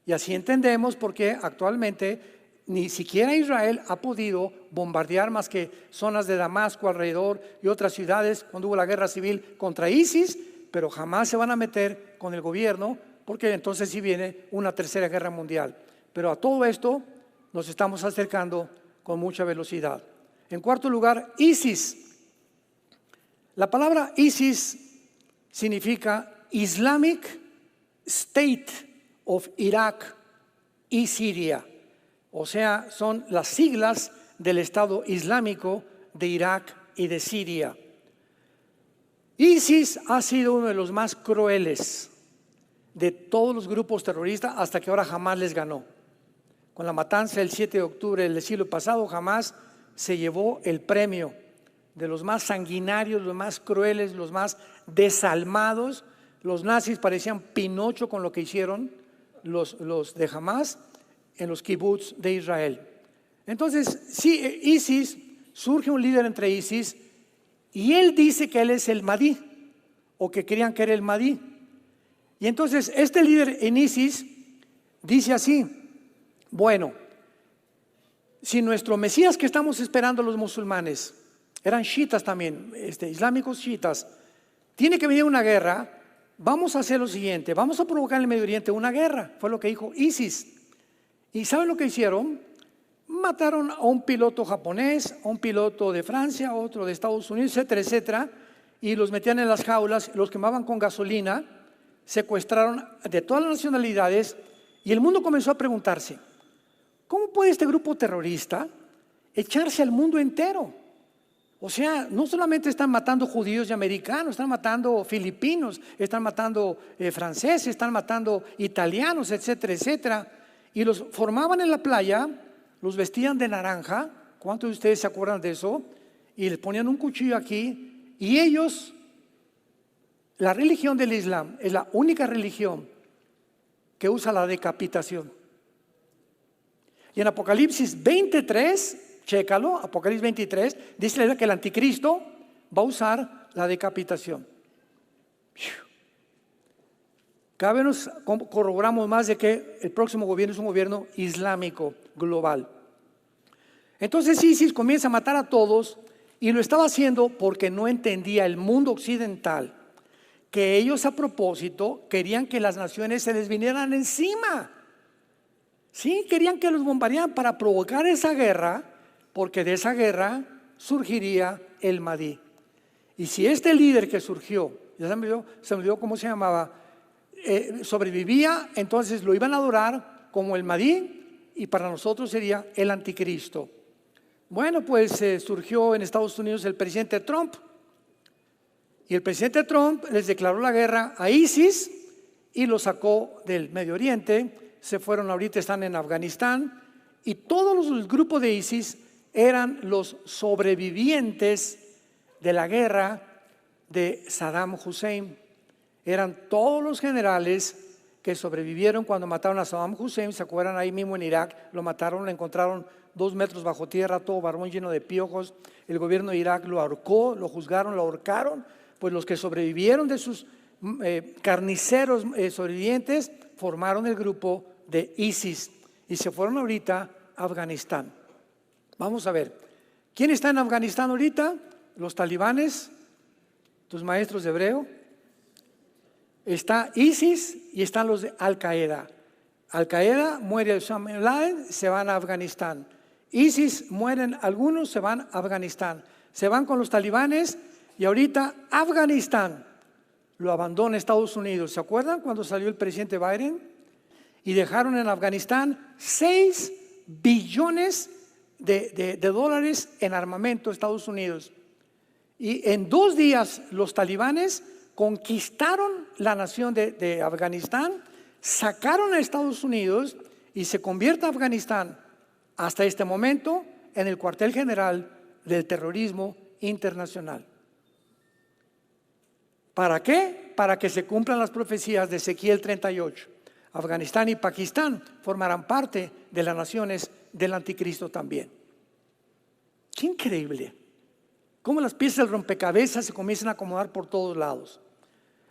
Y así entendemos por qué actualmente ni siquiera Israel ha podido bombardear más que zonas de Damasco alrededor y otras ciudades cuando hubo la guerra civil contra ISIS, pero jamás se van a meter con el gobierno porque entonces sí viene una tercera guerra mundial. Pero a todo esto nos estamos acercando con mucha velocidad. En cuarto lugar, ISIS. La palabra ISIS significa Islamic State of Iraq y Siria. O sea, son las siglas del Estado Islámico de Irak y de Siria. ISIS ha sido uno de los más crueles de todos los grupos terroristas hasta que ahora jamás les ganó. Con la matanza del 7 de octubre del siglo pasado, jamás se llevó el premio de los más sanguinarios, los más crueles, los más desalmados. Los nazis parecían Pinocho con lo que hicieron los de Hamás en los kibbutz de Israel. Entonces, sí, ISIS, surge un líder entre ISIS y él dice que él es el Mahdi, o que creían que era el Mahdi. Y entonces este líder en ISIS dice así: bueno, si nuestro Mesías que estamos esperando los musulmanes, eran chiitas también, islámicos chiitas, tiene que venir una guerra, vamos a hacer lo siguiente, vamos a provocar en el Medio Oriente una guerra, fue lo que dijo ISIS. ¿Y saben lo que hicieron? Mataron a un piloto japonés, a un piloto de Francia, a otro de Estados Unidos, etcétera, etcétera, y los metían en las jaulas, los quemaban con gasolina, secuestraron de todas las nacionalidades, y el mundo comenzó a preguntarse: ¿cómo puede este grupo terrorista echarse al mundo entero? O sea, no solamente están matando judíos y americanos, están matando filipinos, están matando franceses, están matando italianos, etcétera, etcétera. Y los formaban en la playa, los vestían de naranja. ¿Cuántos de ustedes se acuerdan de eso? Y les ponían un cuchillo aquí. Y ellos, la religión del Islam es la única religión que usa la decapitación. Y en Apocalipsis 23, chécalo, Apocalipsis 23, dice que el anticristo va a usar la decapitación. Cada vez nos corroboramos más de que el próximo gobierno es un gobierno islámico global. Entonces ISIS comienza a matar a todos y lo estaba haciendo porque no entendía el mundo occidental que ellos a propósito querían que las naciones se les vinieran encima. Sí, querían que los bombardearan para provocar esa guerra, porque de esa guerra surgiría el Mahdi. Y si este líder que surgió, ya se me olvidó cómo se llamaba, sobrevivía, entonces lo iban a adorar como el Mahdi y para nosotros sería el anticristo. Bueno, pues surgió en Estados Unidos el presidente Trump y el presidente Trump les declaró la guerra a ISIS y lo sacó del Medio Oriente. Se fueron, ahorita están en Afganistán y todos los grupos de ISIS eran los sobrevivientes de la guerra de Saddam Hussein. Eran todos los generales que sobrevivieron cuando mataron a Saddam Hussein. ¿Se acuerdan? Ahí mismo en Irak lo mataron, lo encontraron 2 metros bajo tierra, todo barbón lleno de piojos. El gobierno de Irak lo ahorcó, lo juzgaron, lo ahorcaron. Pues los que sobrevivieron de sus carniceros sobrevivientes formaron el grupo de ISIS y se fueron ahorita a Afganistán. Vamos a ver, ¿quién está en Afganistán ahorita? Los talibanes, tus maestros de hebreo. Está ISIS y están los de Al-Qaeda. Al-Qaeda muere Osama bin Laden, se van a Afganistán. ISIS mueren algunos, se van a Afganistán. Se van con los talibanes y ahorita Afganistán lo abandona Estados Unidos. ¿Se acuerdan cuando salió el presidente Biden? Y dejaron en Afganistán 6 billones de dólares en armamento Estados Unidos. Y en 2 días los talibanes conquistaron la nación de Afganistán, sacaron a Estados Unidos y se convierte Afganistán hasta este momento en el cuartel general del terrorismo internacional. ¿Para qué? Para que se cumplan las profecías de Ezequiel 38. Afganistán y Pakistán formarán parte de las naciones del anticristo también. ¡Qué increíble! Cómo las piezas del rompecabezas se comienzan a acomodar por todos lados.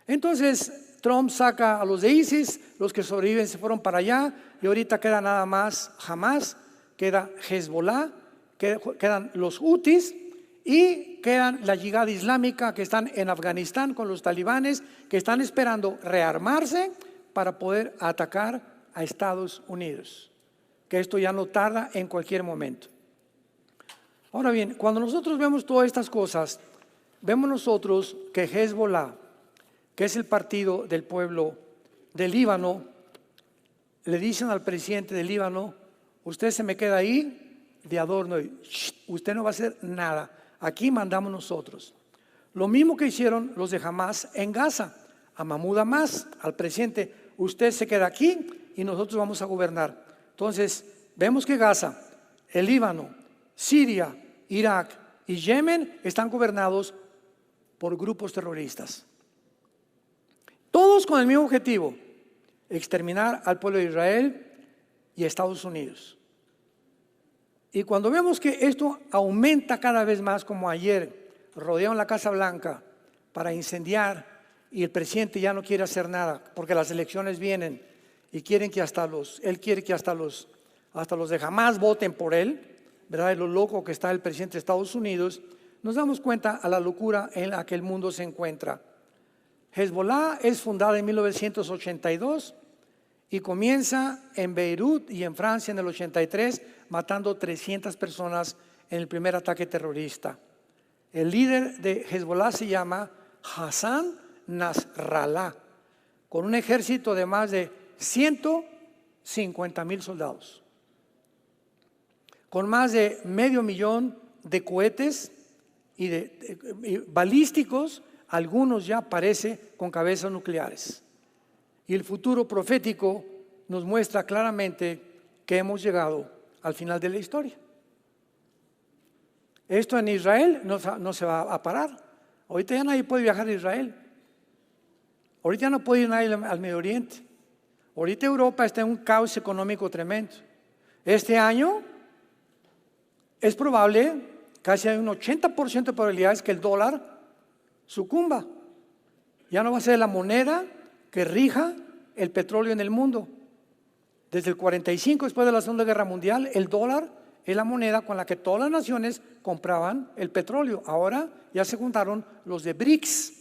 Entonces Trump saca a los de ISIS, los que sobreviven se fueron para allá y ahorita queda nada más Hamas, queda Hezbollah, quedan los Houthis y quedan la Yihad Islámica que están en Afganistán con los talibanes que están esperando rearmarse para poder atacar a Estados Unidos, que esto ya no tarda en cualquier momento. Ahora bien, cuando nosotros vemos todas estas cosas, vemos nosotros que Hezbollah, que es el partido del pueblo del Líbano, le dicen al presidente del Líbano: usted se me queda ahí de adorno y usted no va a hacer nada, aquí mandamos nosotros. Lo mismo que hicieron los de Hamas en Gaza, a Mahmoud Abbas, al presidente: usted se queda aquí y nosotros vamos a gobernar. Entonces vemos que Gaza, el Líbano, Siria, Irak y Yemen están gobernados por grupos terroristas. Todos con el mismo objetivo: exterminar al pueblo de Israel y a Estados Unidos. Y cuando vemos que esto aumenta cada vez más, como ayer rodearon la Casa Blanca para incendiar y el presidente ya no quiere hacer nada porque las elecciones vienen y quieren que él quiere que hasta los de Hamas voten por él, ¿verdad? De lo loco que está el presidente de Estados Unidos, nos damos cuenta a la locura en la que el mundo se encuentra. Hezbollah es fundada en 1982 y comienza en Beirut y en Francia en el 83, matando 300 personas en el primer ataque terrorista. El líder de Hezbollah se llama Hassan Nasrallah, con un ejército de más de 150,000 soldados, con más de 500,000 de cohetes y balísticos, algunos ya parece con cabezas nucleares. Y el futuro profético nos muestra claramente que hemos llegado al final de la historia. Esto en Israel no se va a parar. Ahorita ya nadie puede viajar a Israel. Ahorita ya no puede ir nadie al Medio Oriente. Ahorita Europa está en un caos económico tremendo. Este año es probable, casi hay un 80% de probabilidades que el dólar sucumba. Ya no va a ser la moneda que rija el petróleo en el mundo. Desde el 45, después de la Segunda Guerra Mundial, el dólar es la moneda con la que todas las naciones compraban el petróleo. Ahora ya se juntaron los de BRICS,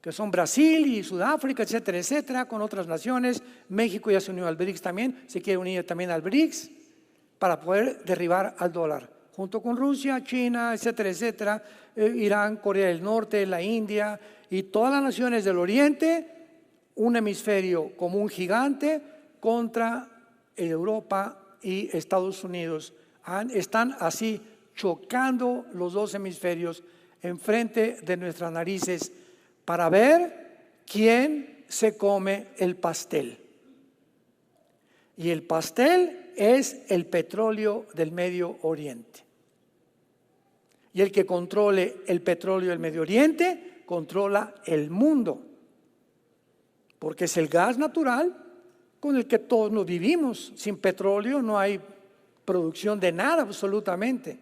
que son Brasil y Sudáfrica, etcétera, etcétera, con otras naciones. México ya se unió al BRICS también, se quiere unir también al BRICS para poder derribar al dólar, junto con Rusia, China, etcétera, etcétera, Irán, Corea del Norte, la India y todas las naciones del Oriente, un hemisferio como un gigante contra Europa y Estados Unidos. Están así chocando los dos hemisferios enfrente de nuestras narices para ver quién se come el pastel. Y el pastel es el petróleo del Medio Oriente. Y el que controle el petróleo del Medio Oriente controla el mundo, porque es el gas natural con el que todos nos vivimos. Sin petróleo no hay producción de nada absolutamente.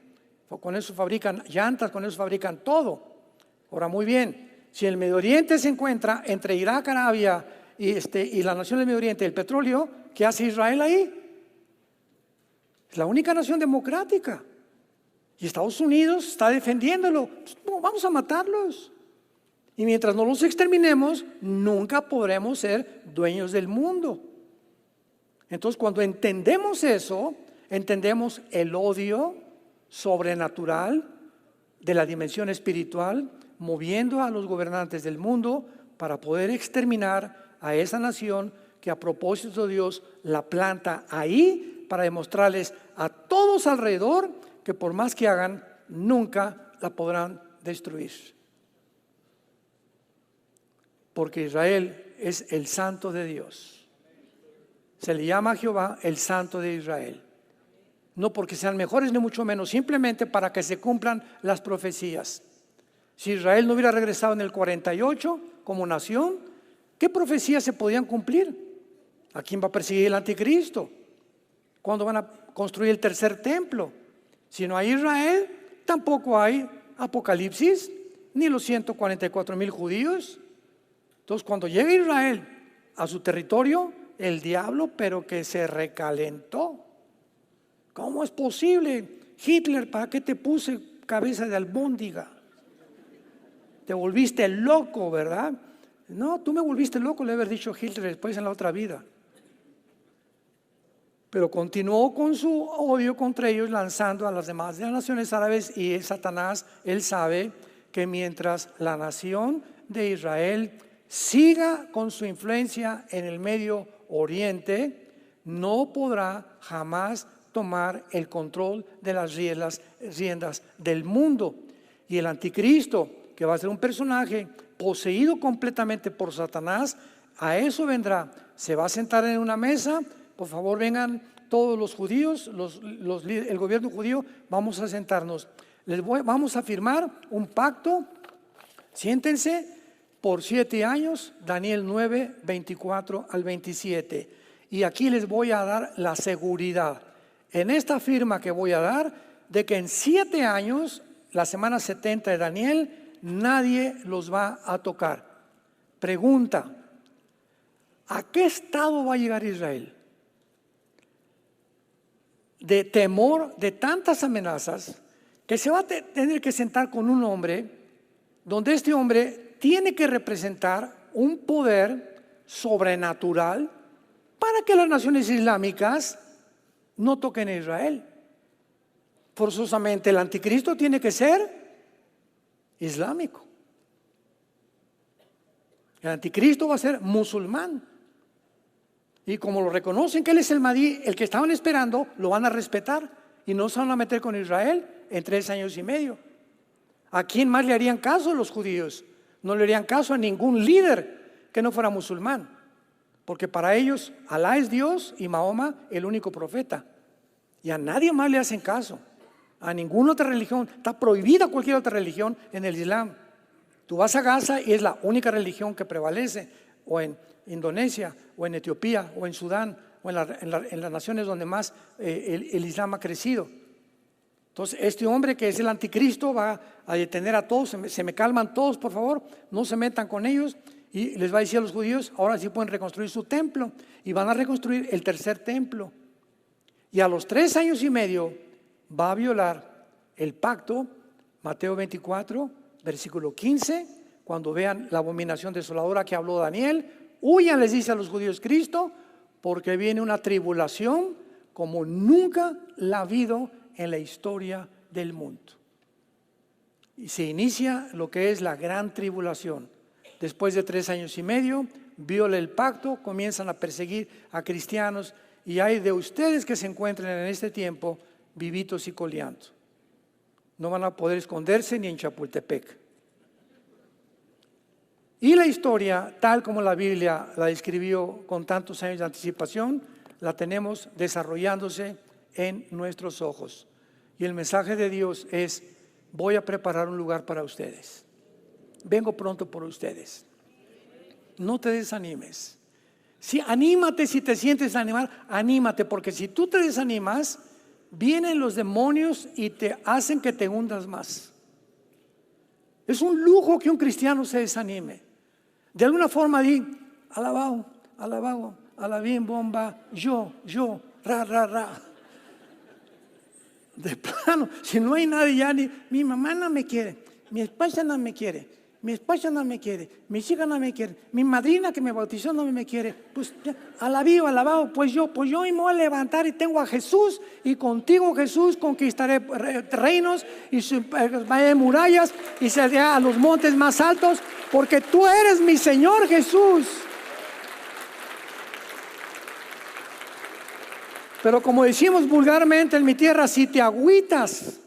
Con eso fabrican llantas, con eso fabrican todo. Ahora, muy bien, si el Medio Oriente se encuentra entre Irak, Arabia y la nación del Medio Oriente, el petróleo, ¿qué hace Israel ahí? Es la única nación democrática. Y Estados Unidos está defendiéndolo. Pues, no, vamos a matarlos. Y mientras no los exterminemos, nunca podremos ser dueños del mundo. Entonces, cuando entendemos eso, entendemos el odio sobrenatural de la dimensión espiritual, moviendo a los gobernantes del mundo para poder exterminar a esa nación que a propósito de Dios la planta ahí para demostrarles a todos alrededor que por más que hagan, nunca la podrán destruir. Porque Israel es el santo de Dios. Se le llama a Jehová el santo de Israel. No porque sean mejores ni mucho menos, simplemente para que se cumplan las profecías. Si Israel no hubiera regresado en el 48 como nación, ¿qué profecías se podían cumplir? ¿A quién va a perseguir el anticristo? ¿Cuándo van a construir el tercer templo? Si no hay Israel, tampoco hay Apocalipsis, ni los 144,000 judíos. Entonces, cuando llega Israel a su territorio, el diablo, pero que se recalentó. ¿Cómo es posible? Hitler, ¿para qué te puse cabeza de albóndiga? Te volviste loco, ¿verdad? No, tú me volviste loco, le haber dicho Hitler después en la otra vida. Pero continuó con su odio contra ellos, lanzando a las demás de las naciones árabes, y Satanás, él sabe que mientras la nación de Israel siga con su influencia en el Medio Oriente, no podrá jamás tomar el control de las riendas del mundo. Y el anticristo, que va a ser un personaje poseído completamente por Satanás, a eso vendrá. Se va a sentar en una mesa. Por favor, vengan todos los judíos, el gobierno judío, vamos a sentarnos. Vamos a firmar un pacto. Siéntense por 7 años, Daniel 9, 24 al 27. Y aquí les voy a dar la seguridad, en esta firma que voy a dar, de que en 7 años, la semana 70 de Daniel, nadie los va a tocar. Pregunta: ¿a qué estado va a llegar Israel? De temor de tantas amenazas, que se va a tener que sentar con un hombre, donde este hombre tiene que representar un poder sobrenatural para que las naciones islámicas no toquen a Israel. Forzosamente el anticristo tiene que ser islámico. El anticristo va a ser musulmán. Y como lo reconocen que él es el Mahdi, el que estaban esperando, lo van a respetar y no se van a meter con Israel en 3 años y medio. ¿A quién más le harían caso los judíos? No le harían caso a ningún líder que no fuera musulmán, porque para ellos Alá es Dios y Mahoma el único profeta, y a nadie más le hacen caso, a ninguna otra religión. Está prohibida cualquier otra religión en el Islam. Tú vas a Gaza y es la única religión que prevalece, o en Indonesia, o en Etiopía, o en Sudán, o en las naciones donde más el Islam ha crecido. Entonces, este hombre que es el anticristo va a detener a todos. Se me calman todos, por favor, no se metan con ellos. Y les va a decir a los judíos: ahora sí pueden reconstruir su templo, y van a reconstruir el tercer templo. Y a los 3 años y medio va a violar el pacto, Mateo 24, versículo 15, cuando vean la abominación desoladora que habló Daniel, huyan, les dice a los judíos Cristo, porque viene una tribulación como nunca la ha habido en la historia del mundo. Y se inicia lo que es la gran tribulación. Después de 3 años y medio, viola el pacto, comienzan a perseguir a cristianos, y hay de ustedes que se encuentren en este tiempo vivitos y coleando. No van a poder esconderse ni en Chapultepec. Y la historia, tal como la Biblia la describió con tantos años de anticipación, la tenemos desarrollándose en nuestros ojos. Y el mensaje de Dios es: voy a preparar un lugar para ustedes. Vengo pronto por ustedes. No te desanimes. Sí, anímate si te sientes animar, anímate, porque si tú te desanimas, vienen los demonios y te hacen que te hundas más. Es un lujo que un cristiano se desanime. De alguna forma di, alabado, alabado, alabín, bomba, yo, ra, ra, ra. De plano, si no hay nadie ya, ni mi mamá no me quiere, mi esposa no me quiere, mi esposa no me quiere, mis hijas no me quieren, mi madrina que me bautizó no me quiere, pues ya, alabado, pues yo me voy a levantar y tengo a Jesús, y contigo, Jesús, conquistaré reinos y murallas y seré a los montes más altos, porque tú eres mi Señor Jesús. Pero como decimos vulgarmente en mi tierra, si te agüitas,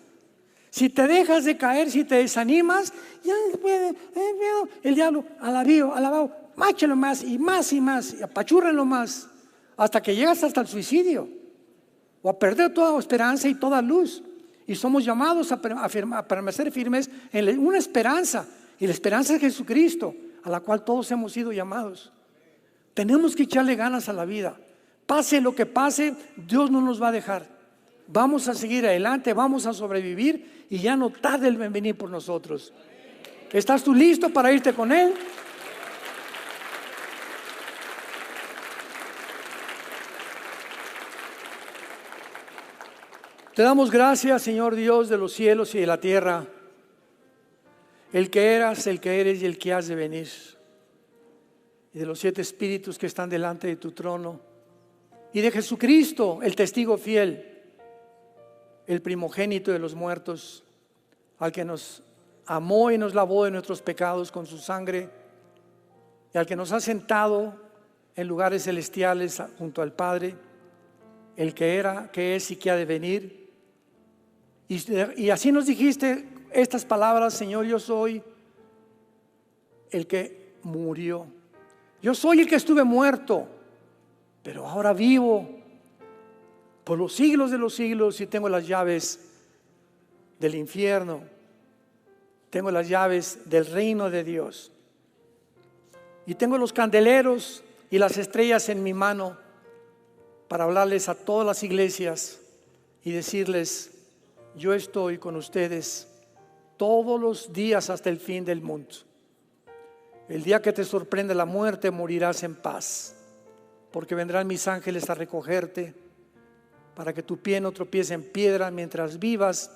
si te dejas de caer, si te desanimas, ya el diablo, alabado, máchelo más y más y más, y apachúrrenlo más, hasta que llegas hasta el suicidio, o a perder toda esperanza y toda luz. Y somos llamados a permanecer firmes en una esperanza, y la esperanza es Jesucristo, a la cual todos hemos sido llamados. Tenemos que echarle ganas a la vida. Pase lo que pase, Dios no nos va a dejar. Vamos a seguir adelante, vamos a sobrevivir, y ya no tarde el venir por nosotros. ¿Estás tú listo para irte con Él? Te damos gracias, Señor Dios de los cielos y de la tierra, el que eras, el que eres y el que has de venir, y de los 7 espíritus que están delante de tu trono, y de Jesucristo, el testigo fiel, el primogénito de los muertos, al que nos amó y nos lavó de nuestros pecados con su sangre, y al que nos ha sentado en lugares celestiales junto al Padre, el que era, que es y que ha de venir. Y así nos dijiste estas palabras: Señor, yo soy el que murió, yo soy el que estuve muerto, pero ahora vivo por los siglos de los siglos, y tengo las llaves del infierno, tengo las llaves del reino de Dios, y tengo los candeleros y las estrellas en mi mano para hablarles a todas las iglesias y decirles: yo estoy con ustedes todos los días hasta el fin del mundo. El día que te sorprende la muerte, morirás en paz, porque vendrán mis ángeles a recogerte, para que tu pie no tropiece en piedra mientras vivas,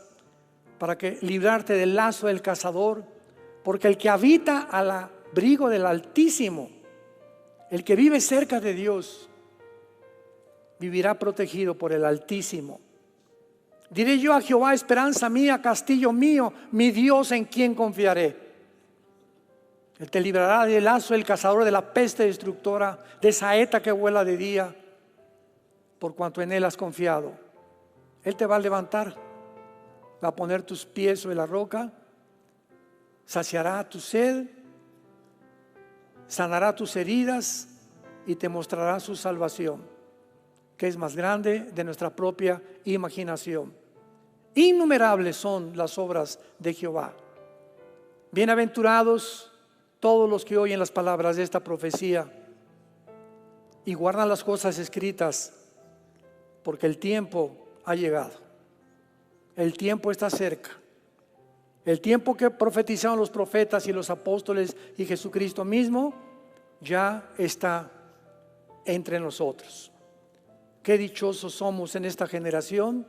para que librarte del lazo del cazador, porque el que habita al abrigo del Altísimo, el que vive cerca de Dios, vivirá protegido por el Altísimo. Diré yo a Jehová: esperanza mía, castillo mío, mi Dios, en quien confiaré. Él te librará del lazo del cazador, de la peste destructora, de saeta que vuela de día, por cuanto en Él has confiado. Él te va a levantar, va a poner tus pies sobre la roca, saciará tu sed, sanará tus heridas y te mostrará su salvación, que es más grande de nuestra propia imaginación. Innumerables son las obras de Jehová. Bienaventurados todos los que oyen las palabras de esta profecía y guardan las cosas escritas, porque el tiempo ha llegado. El tiempo está cerca. El tiempo que profetizaron los profetas y los apóstoles y Jesucristo mismo ya está entre nosotros. Qué dichosos somos en esta generación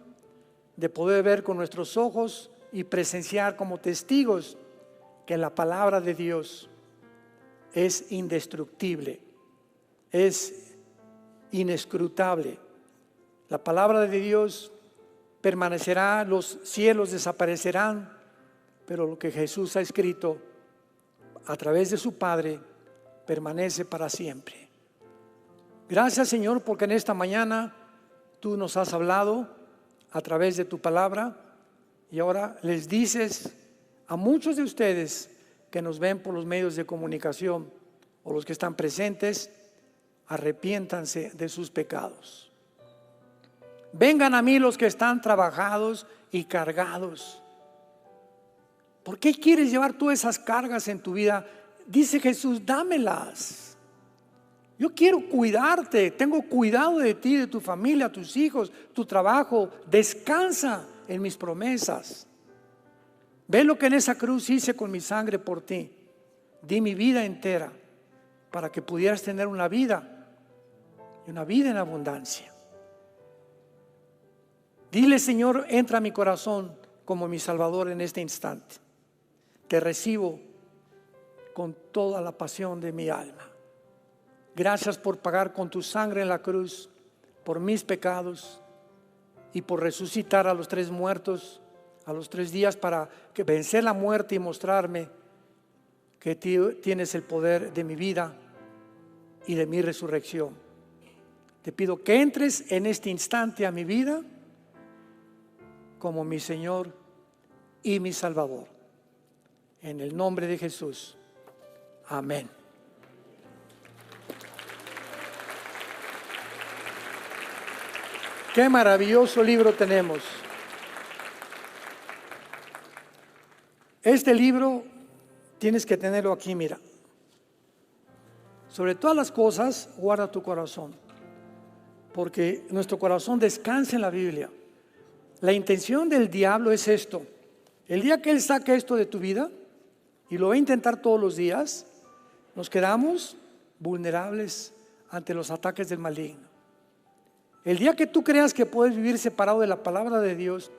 de poder ver con nuestros ojos y presenciar como testigos que la palabra de Dios es indestructible, es inescrutable. La palabra de Dios permanecerá, los cielos desaparecerán, pero lo que Jesús ha escrito a través de su Padre permanece para siempre. Gracias, Señor, porque en esta mañana tú nos has hablado a través de tu palabra y ahora les dices a muchos de ustedes que nos ven por los medios de comunicación o los que están presentes, arrepiéntanse de sus pecados. Vengan a mí los que están trabajados y cargados. ¿Por qué quieres llevar tú esas cargas en tu vida? Dice Jesús, dámelas. Yo quiero cuidarte, tengo cuidado de ti, de tu familia, tus hijos, tu trabajo. Descansa en mis promesas. Ve lo que en esa cruz hice con mi sangre por ti. Di mi vida entera para que pudieras tener una vida y una vida en abundancia. Dile, Señor, entra a mi corazón como mi Salvador en este instante. Te recibo con toda la pasión de mi alma. Gracias por pagar con tu sangre en la cruz por mis pecados y por resucitar a los 3 muertos a los 3 días para que vencer la muerte y mostrarme que tienes el poder de mi vida y de mi resurrección. Te pido que entres en este instante a mi vida como mi Señor y mi Salvador. En el nombre de Jesús. Amén. Qué maravilloso libro tenemos. Este libro tienes que tenerlo aquí, mira. Sobre todas las cosas, guarda tu corazón, porque nuestro corazón descansa en la Biblia. La intención del diablo es esto. El día que él saque esto de tu vida, y lo va a intentar todos los días, nos quedamos vulnerables ante los ataques del maligno. El día que tú creas que puedes vivir separado de la palabra de Dios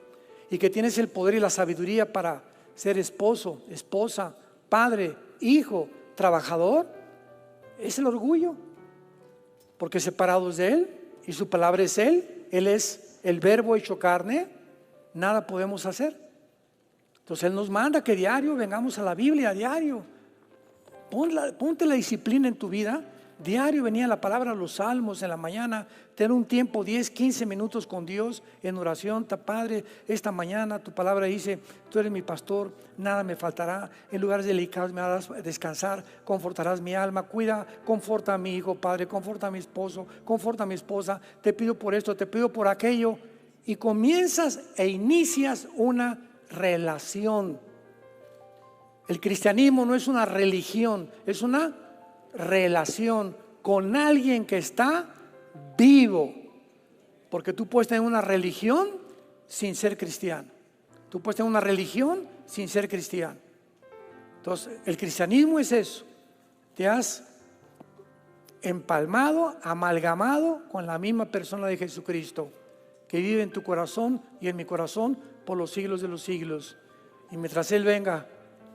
y que tienes el poder y la sabiduría para ser esposo, esposa, padre, hijo, trabajador, es el orgullo, porque separados de Él y su palabra es Él es el verbo hecho carne, nada podemos hacer. Entonces Él nos manda que diario vengamos a la Biblia, a diario. Ponte la disciplina en tu vida. Diario venía la palabra, los salmos en la mañana, tener un tiempo 10, 15 minutos con Dios en oración. Padre, esta mañana tu palabra dice, tú eres mi pastor, nada me faltará, en lugares delicados me harás descansar, confortarás mi alma, conforta a mi hijo, Padre, conforta a mi esposo, conforta a mi esposa, te pido por esto, te pido por aquello, y comienzas e inicias una relación. El cristianismo no es una religión, es una relación con alguien que está vivo, porque tú puedes tener una religión sin ser cristiano, tú puedes tener una religión sin ser cristiano. Entonces el cristianismo es eso, te has empalmado, amalgamado con la misma persona de Jesucristo que vive en tu corazón y en mi corazón por los siglos de los siglos, y mientras Él venga,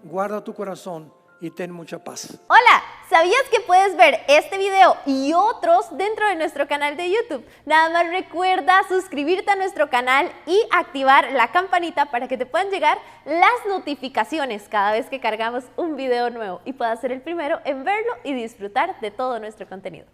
guarda tu corazón y ten mucha paz. Hola, ¿sabías que puedes ver este video y otros dentro de nuestro canal de YouTube? Nada más recuerda suscribirte a nuestro canal y activar la campanita para que te puedan llegar las notificaciones cada vez que cargamos un video nuevo y puedas ser el primero en verlo y disfrutar de todo nuestro contenido.